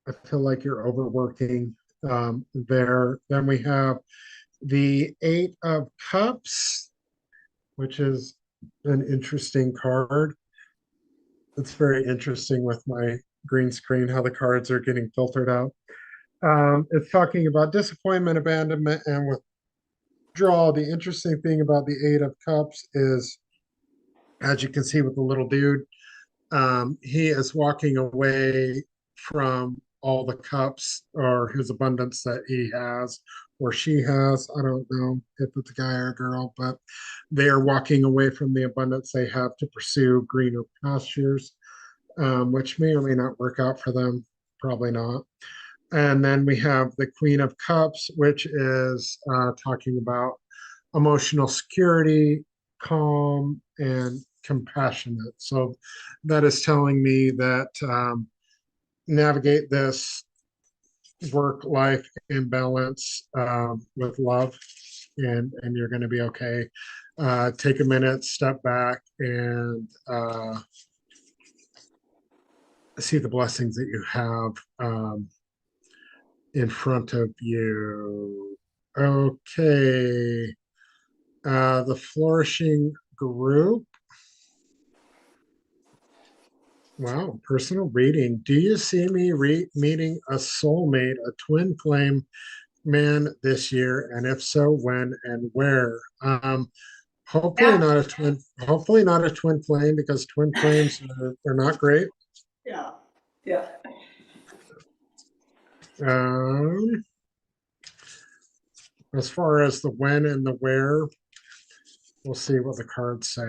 Speaker 1: I feel like you're overworking there. Then we have the Eight of Cups, which is an interesting card. It's very interesting with my green screen how the cards are getting filtered out. It's talking about disappointment, abandonment, and withdrawal. The interesting thing about the Eight of Cups is, as you can see with the little dude, he is walking away from all the cups or his abundance that he has or she has. I don't know if it's a guy or a girl, but they are walking away from the abundance they have to pursue greener pastures, which may or may not work out for them. Probably not. And then we have the Queen of Cups, which is talking about emotional security, calm, and compassionate. So that is telling me that navigate this work life imbalance with love, and you're going to be okay. Take a minute, step back, and see the blessings that you have in front of you. Okay. The flourishing group. Wow, personal reading. Do you see me meeting a soulmate, a twin flame man this year? And if so, when and where? Hopefully
Speaker 2: Yeah,
Speaker 1: not a twin. Hopefully not a twin flame because twin flames are not great.
Speaker 2: yeah, yeah.
Speaker 1: Um, as far as the when and the where, we'll see what the cards say.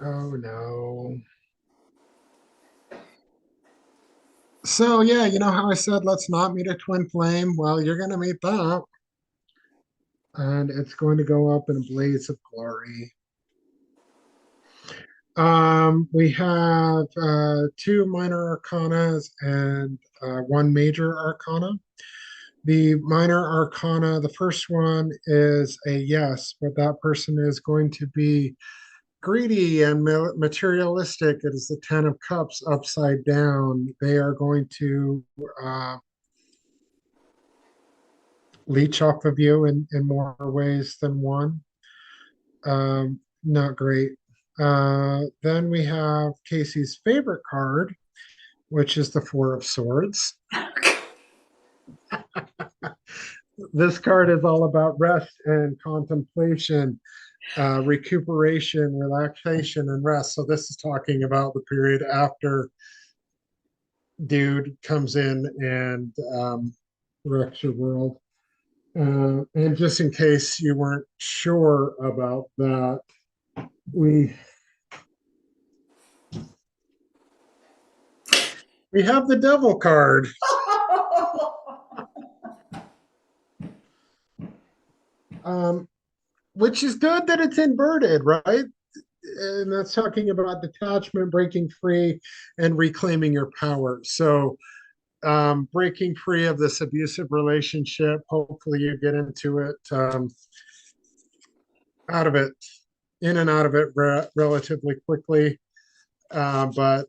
Speaker 1: Oh no. So yeah, you know how I said let's not meet a twin flame? Well, you're gonna meet that, and it's going to go up in a blaze of glory. We have two minor arcanas and one major arcana. The minor arcana, the first one is a yes, but that person is going to be greedy and materialistic. It is the Ten of Cups upside down. They are going to leech off of you in more ways than one. Not great. Then we have Kasey's favorite card, which is the Four of Swords. This card is all about rest and contemplation. recuperation, relaxation, and rest. So this is talking about the period after dude comes in and wrecks your world. And just in case you weren't sure about that, we we have the devil card, um, which is good that it's inverted, right? And that's talking about detachment, breaking free, and reclaiming your power. So breaking free of this abusive relationship. Hopefully, you get into it, out of it, in and out of it relatively quickly. But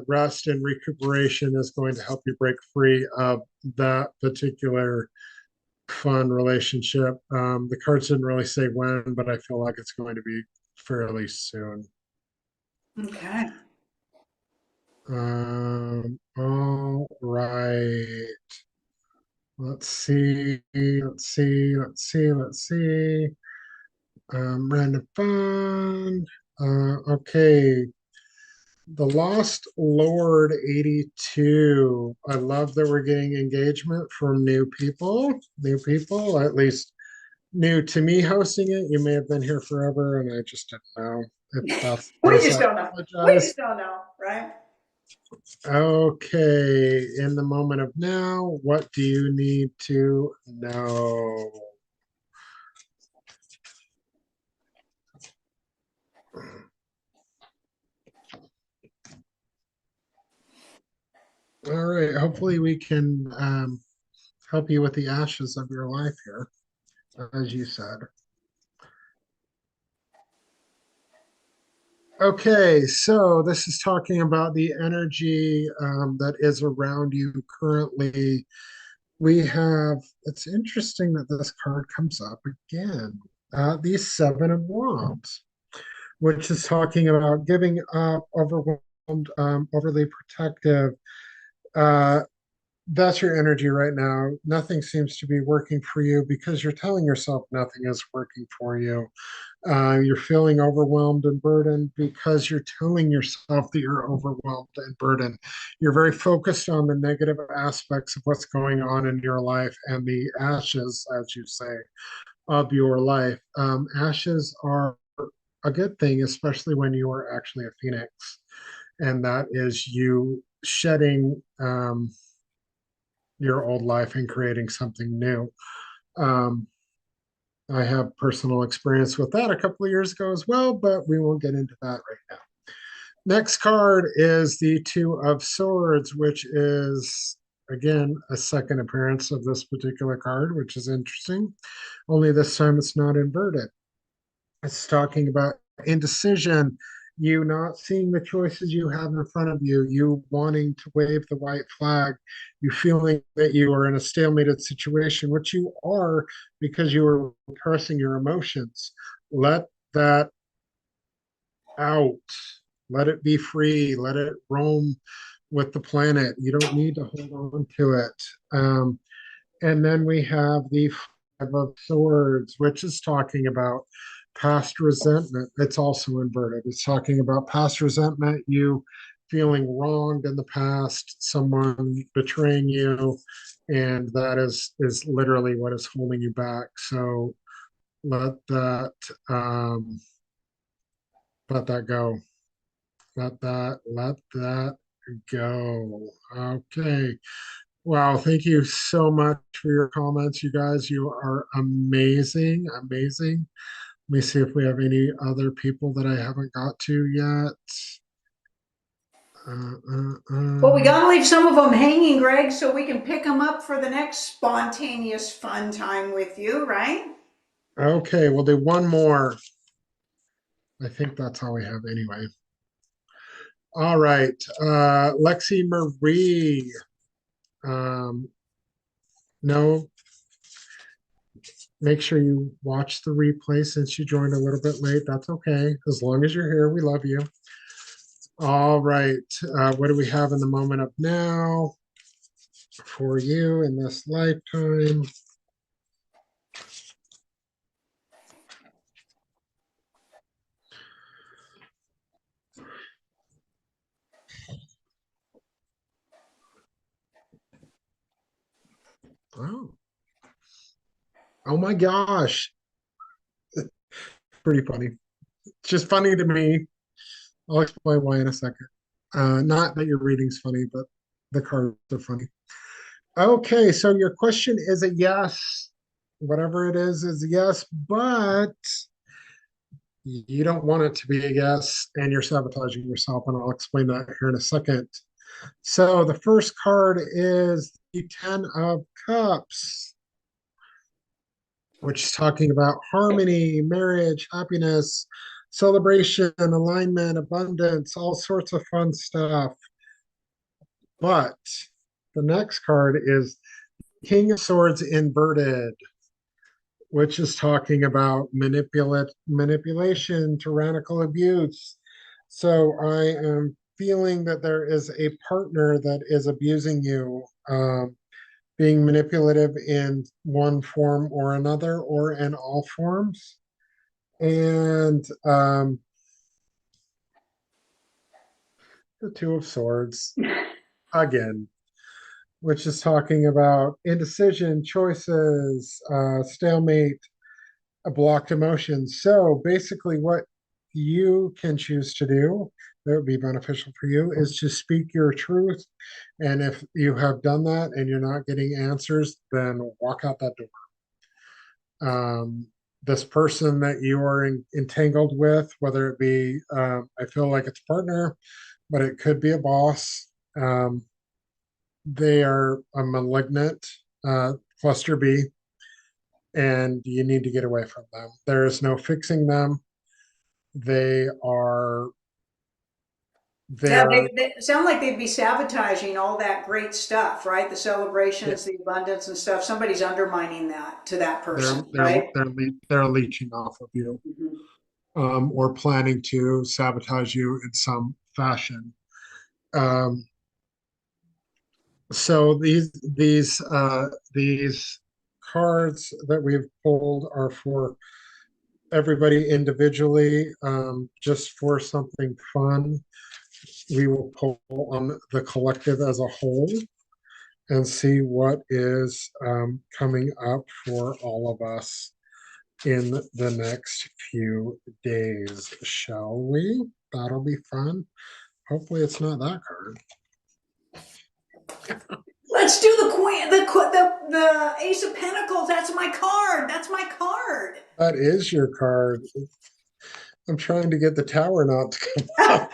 Speaker 1: rest and recuperation is going to help you break free of that particular fun relationship. The cards didn't really say when, but I feel like it's going to be fairly soon.
Speaker 2: Okay.
Speaker 1: All right. Let's see. Let's see. Let's see. Let's see. Random fun. Okay. The Lost Lord 82. I love that we're getting engagement from new people. New people, at least new to me hosting it. You may have been here forever and I just didn't know. If that's the
Speaker 2: We
Speaker 1: case,
Speaker 2: just
Speaker 1: I
Speaker 2: don't know. We
Speaker 1: apologize.
Speaker 2: just don't know, right?
Speaker 1: Okay, in the moment of now, what do you need to know? All right, hopefully we can help you with the ashes of your life here, as you said. Okay, so this is talking about the energy that is around you currently. It's interesting that this card comes up again. The Seven of Wands, which is talking about giving up, overwhelmed, overly protective. Uh, that's your energy right now. Nothing seems to be working for you because you're telling yourself nothing is working for you. You're feeling overwhelmed and burdened because you're telling yourself that you're overwhelmed and burdened. You're very focused on the negative aspects of what's going on in your life and the ashes, as you say, of your life. Ashes are a good thing, especially when you are actually a phoenix, and that is you shedding your old life and creating something new. Um, I have personal experience with that a couple of years ago as well, but we won't get into that right now. Next card is the Two of Swords, which is, again, a second appearance of this particular card, which is interesting. Only this time it's not inverted. It's talking about indecision, you not seeing the choices you have in front of you, you wanting to wave the white flag, you feeling that you are in a stalemated situation, which you are because you are repressing your emotions. Let that out. Let it be free. Let it roam with the planet. You don't need to hold on to it. And then we have the Five of Swords, which is talking about past resentment. It's also inverted. It's talking about past resentment, you feeling wronged in the past, someone betraying you, and that is literally what is holding you back. So let that um, let that go. Let that go. Okay. Wow, thank you so much for your comments, you guys. You are amazing, amazing. Let me see if we have any other people that I haven't got to yet.
Speaker 2: Well, we
Speaker 1: Uh.
Speaker 2: got to leave some of them hanging, Greg, so we can pick them up for the next spontaneous fun time with you, right?
Speaker 1: Okay, we'll do one more. I think that's all we have anyway. All right, Lexi Marie. Um, no, make sure you watch the replay since you joined a little bit late. That's okay. As long as you're here, we love you. All right. What do we have in the moment of now for you in this lifetime? Oh my gosh. Pretty funny. It's just funny to me. I'll explain why in a second. Not that your reading's funny, but the cards are funny. Okay, so your question is a yes. Whatever it is a yes, but you don't want it to be a yes, and you're sabotaging yourself, and I'll explain that here in a second. So the first card is the Ten of Cups, which is talking about harmony, marriage, happiness, celebration, alignment, abundance, all sorts of fun stuff. But the next card is King of Swords inverted, which is talking about manipulation, tyrannical abuse. So I am feeling that there is a partner that is abusing you, being manipulative in one form or another, or in all forms. And the Two of Swords again, which is talking about indecision, choices, stalemate, a blocked emotion. So basically, what you can choose to do that would be beneficial for you is to speak your truth. And if you have done that and you're not getting answers, then walk out that door. This person that you are entangled with, whether it be, I feel like it's a partner, but it could be a boss. They are a malignant cluster B, and you need to get away from them. There is no fixing them. They are
Speaker 2: Yeah,
Speaker 1: they're
Speaker 2: they sound like they'd be sabotaging all that great stuff, right? The
Speaker 1: yeah,
Speaker 2: celebrations, the abundance and stuff. Somebody's undermining that to that
Speaker 1: they're
Speaker 2: person,
Speaker 1: they're
Speaker 2: right?
Speaker 1: they're leeching off of you,
Speaker 2: Mhm.
Speaker 1: or planning to sabotage you in some fashion. Um, so these cards that we've pulled are for everybody individually, just for something fun. We will pull on the collective as a whole and see what is coming up for all of us in the next few days, shall we? That'll be fun. Hopefully, it's not that card.
Speaker 2: Let's do the queen, the Ace of Pentacles. That's my card. That's my card.
Speaker 1: That is your card. I'm trying to get the tower not to come up.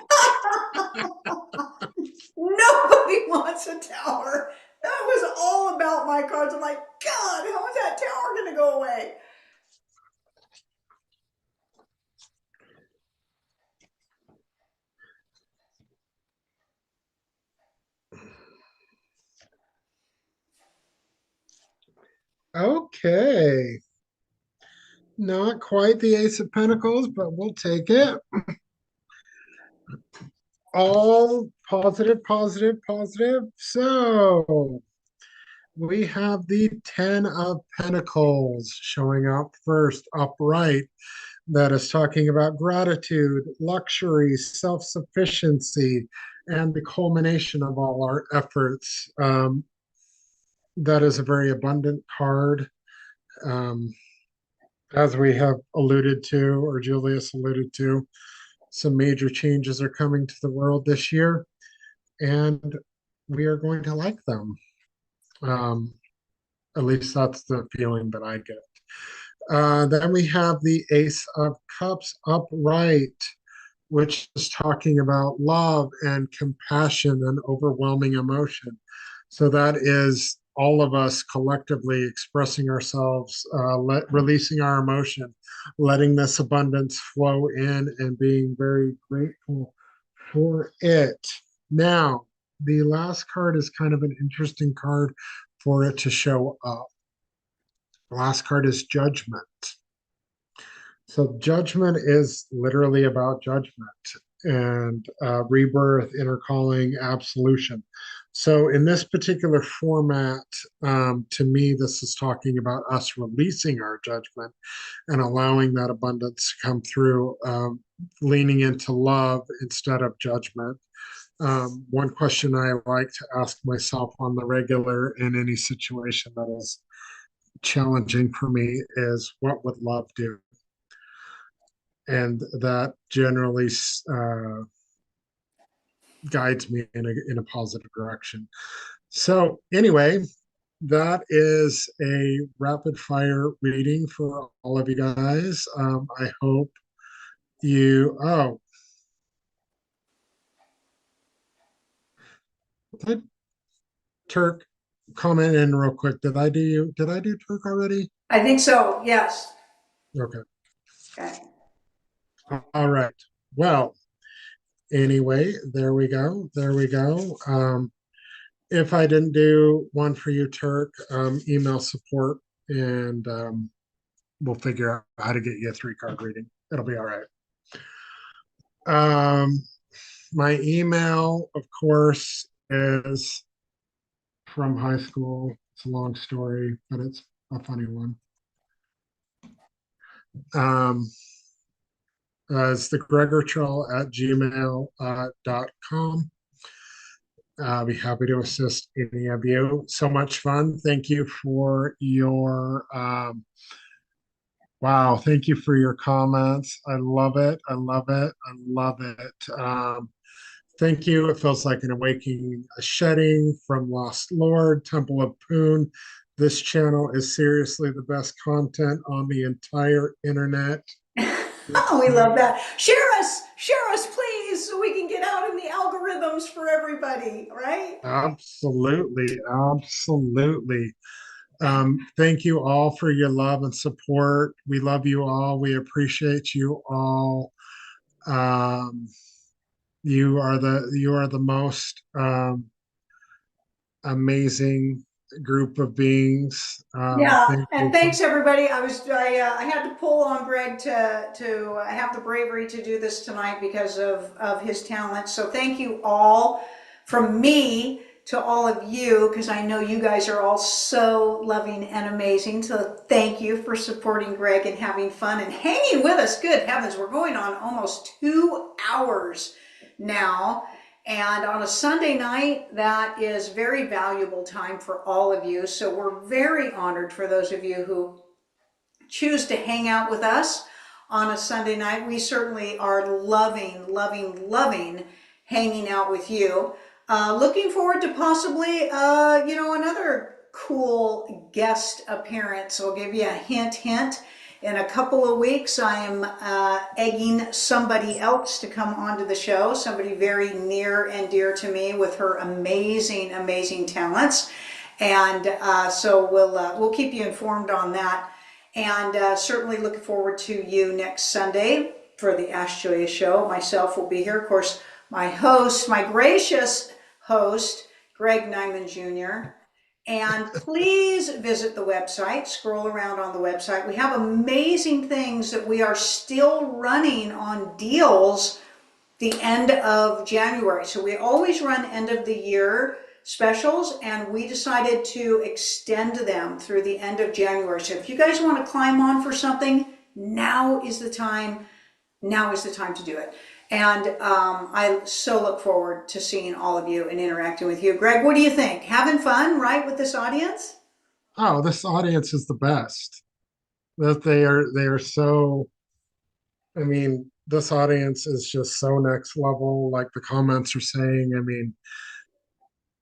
Speaker 2: Nobody wants a tower. That was all about my cards. I'm like, God, how is that tower going to go away?
Speaker 1: Okay. Not quite the Ace of Pentacles, but we'll take it. All positive, positive, positive. So we have the Ten of Pentacles showing up first, upright. That is talking about gratitude, luxury, self sufficiency, and the culmination of all our efforts. That is a very abundant card. Um, as we have alluded to, or Julius alluded to, some major changes are coming to the world this year, and we are going to like them. Um, at least that's the feeling that I get. Then we have the Ace of Cups upright, which is talking about love and compassion and overwhelming emotion. So that is all of us collectively expressing ourselves, releasing our emotion, letting this abundance flow in, and being very grateful for it. Now, the last card is kind of an interesting card for it to show up. The last card is Judgment. So judgment is literally about judgment and rebirth, inner calling, absolution. So in this particular format, to me, this is talking about us releasing our judgment and allowing that abundance to come through, leaning into love instead of judgment. One question I like to ask myself on the regular in any situation that is challenging for me is what would love do? And that generally guides me in a positive direction. So anyway, that is a rapid fire reading for all of you guys. I hope oh, did Turk comment in real quick? Did I do Turk already?
Speaker 2: I think so, yes.
Speaker 1: Okay.
Speaker 2: Okay.
Speaker 1: All right. Well, anyway, there we go. There we go. If I didn't do one for you, Turk, email support and we'll figure out how to get you a 3 card reading. It'll be all right. My email, of course, is from high school. It's a long story, but it's a funny one. It's the gregorchell@gmail.com. I'll be happy to assist any of you. So much fun. Thank you for your wow. Thank you for your comments. I love it. I love it. I love it. Thank you. It feels like an awakening, a shedding from Lost Lord, Temple of Poon. This channel is seriously the best content on the entire internet.
Speaker 2: Oh, we love that. Share us, please, so we can get out in the algorithms for everybody, right?
Speaker 1: Absolutely. Absolutely. Thank you all for your love and support. We love you all. We appreciate you all. Um, you are the most amazing group of beings.
Speaker 2: Yeah,
Speaker 1: Thank
Speaker 2: and
Speaker 1: you.
Speaker 2: thanks everybody. I had to pull on Greg to have the bravery to do this tonight because of his talent. So thank you all from me to all of you, because I know you guys are all so loving and amazing. So thank you for supporting Greg and having fun and hanging with us. Good heavens, we're going on almost 2 hours now. And on a Sunday night, that is very valuable time for all of you. So we're very honored for those of you who choose to hang out with us on a Sunday night. We certainly are loving, loving, loving hanging out with you. Looking forward to possibly, another cool guest appearance. I'll give you a hint. In a couple of weeks, I am egging somebody else to come onto the show, somebody very near and dear to me with her amazing, amazing talents. And so we'll keep you informed on that. And certainly looking forward to you next Sunday for the Ask Julia show. Myself will be here. Of course, my host, my gracious host, Greg Nyman Jr., and please visit the website, scroll around on the website. We have amazing things that we are still running on deals the end of January. So we always run end of the year specials, and we decided to extend them through the end of January. So if you guys want to climb on for something, now is the time. Now is the time to do it. And I so look forward to seeing all of you and interacting with you. Greg, what do you think? Having fun, right, with this audience?
Speaker 1: Oh, this audience is the best. That they are so. I mean, this audience is just so next level. Like the comments are saying. I mean,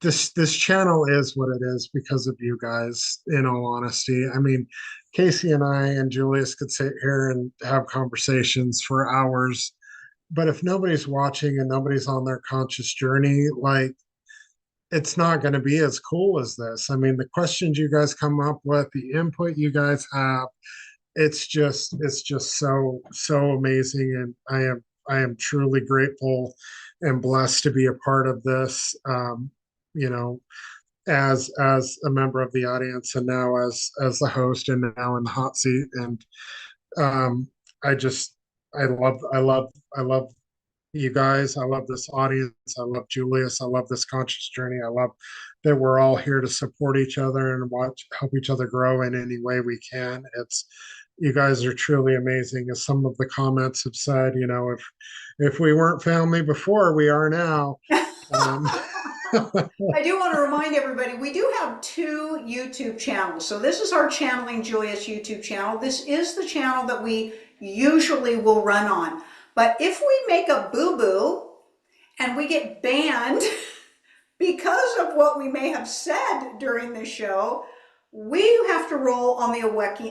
Speaker 1: this channel is what it is because of you guys. In all honesty, I mean, Kasey and I and Julius could sit here and have conversations for hours, but if nobody's watching and nobody's on their conscious journey, like it's not going to be as cool as this. I mean, the questions you guys come up with, the input you guys have, it's just so amazing, and I am truly grateful and blessed to be a part of this. You know, as a member of the audience, and now as the host, and now in the hot seat, and um, I just I love you guys. I love this audience. I love Julius. I love this conscious journey. I love that we're all here to support each other and help each other grow in any way we can. It's you guys are truly amazing. As some of the comments have said, if we weren't family before, we are now. Um,
Speaker 2: I do want to remind everybody, we do have two YouTube channels. So this is our Channeling Julius YouTube channel. This is the channel that we usually will run on. But if we make a boo-boo and we get banned because of what we may have said during the show, we have to roll on the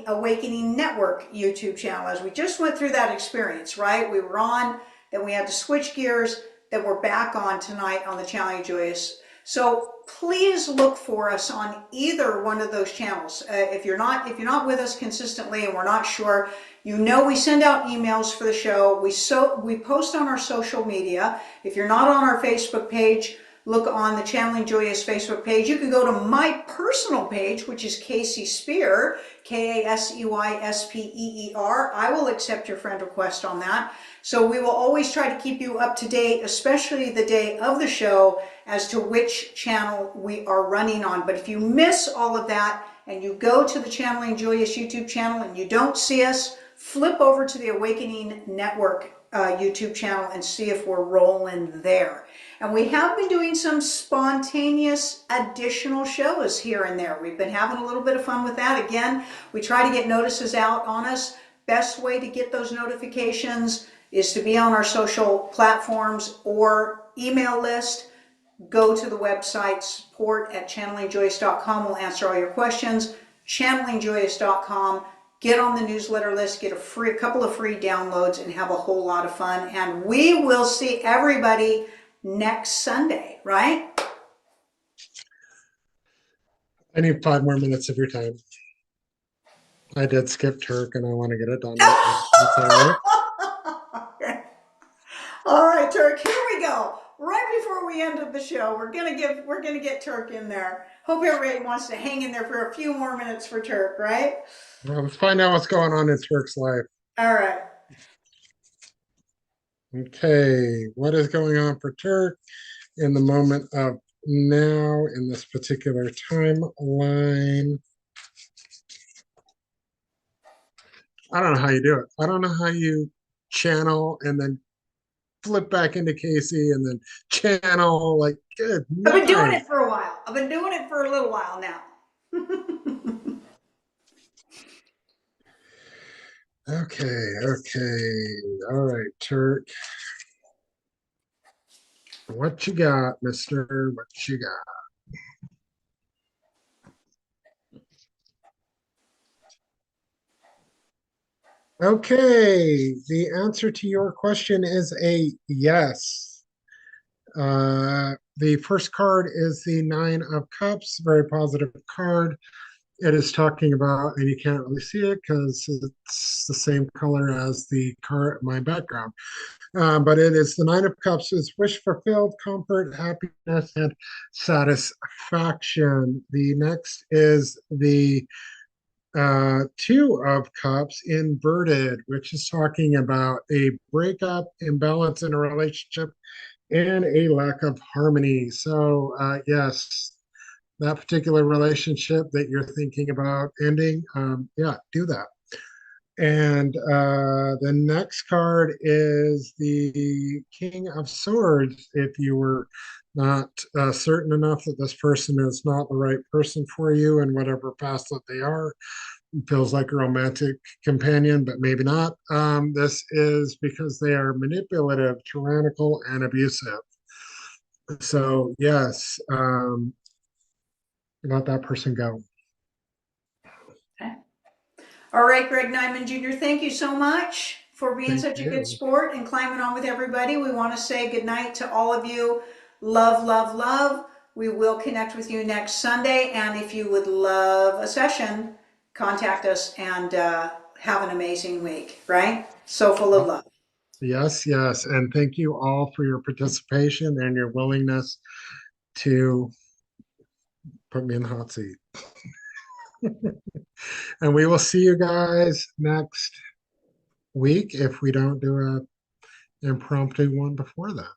Speaker 2: Awakening Network YouTube channel, as we just went through that experience, right? We were on, then we had to switch gears, then we're back on tonight on the Channeling Julius. So please look for us on either one of those channels. If you're not with us consistently and we're not sure, you know, we send out emails for the show. We post on our social media. If you're not on our Facebook page, look on the Channeling Julius Facebook page. You can go to my personal page, which is Kasey Speer, Kaseyspeer. I will accept your friend request on that. So we will always try to keep you up to date, especially the day of the show, as to which channel we are running on. But if you miss all of that and you go to the Channeling Julius YouTube channel and you don't see us, flip over to the Awakening Network YouTube channel and see if we're rolling there. And we have been doing some spontaneous additional shows here and there. We've been having a little bit of fun with that. Again, we try to get notices out on us. Best way to get those notifications is to be on our social platforms or email list. Go to the website, support@channelingjoyous.com. We'll answer all your questions. channelingjoyous.com. Get on the newsletter list, get a couple of free downloads, and have a whole lot of fun. And we will see everybody next Sunday, right?
Speaker 1: I need 5 more minutes of your time. I did skip Turk and I want to get it done right now. That's all right.
Speaker 2: All right, Turk, here we go. Right before we ended the show, we're gonna get Turk in there. Hope everybody wants to hang in there for a few more minutes for Turk, right?
Speaker 1: Well, let's find out what's going on in Turk's life.
Speaker 2: All right.
Speaker 1: Okay, what is going on for Turk in the moment of now in this particular timeline? I don't know how you do it. I don't know how you channel and then flip back into Kasey and then channel, like, good
Speaker 2: I've been doing
Speaker 1: night.
Speaker 2: it for a while. I've been doing it for a little while now.
Speaker 1: Okay. All right, Turk. What you got, mister? What you got? Okay, the answer to your question is a yes. The first card is the Nine of Cups, very positive card. It is talking about, and you can't really see it because it's the same color as the card, my background. But it is the Nine of Cups is wish fulfilled, comfort, happiness, and satisfaction. The next is the Two of Cups inverted, which is talking about a breakup, imbalance in a relationship, and a lack of harmony. So, yes, that particular relationship that you're thinking about ending, yeah, do that. And the next card is the King of Swords. If you were not certain enough that this person is not the right person for you in whatever facet they are, feels like a romantic companion, but maybe not. This is because they are manipulative, tyrannical, and abusive. So, yes, let that person go.
Speaker 2: Okay. All right, Greg Nyman Jr., thank you so much for being
Speaker 1: Thank
Speaker 2: such a good
Speaker 1: you.
Speaker 2: sport and climbing on with everybody. We want to say good night to all of you. Love, love, love. We will connect with you next Sunday. And if you would love a session, contact us and have an amazing week, right? So full of love.
Speaker 1: Yes. And thank you all for your participation and your willingness to put me in the hot seat. And we will see you guys next week if we don't do an impromptu one before that.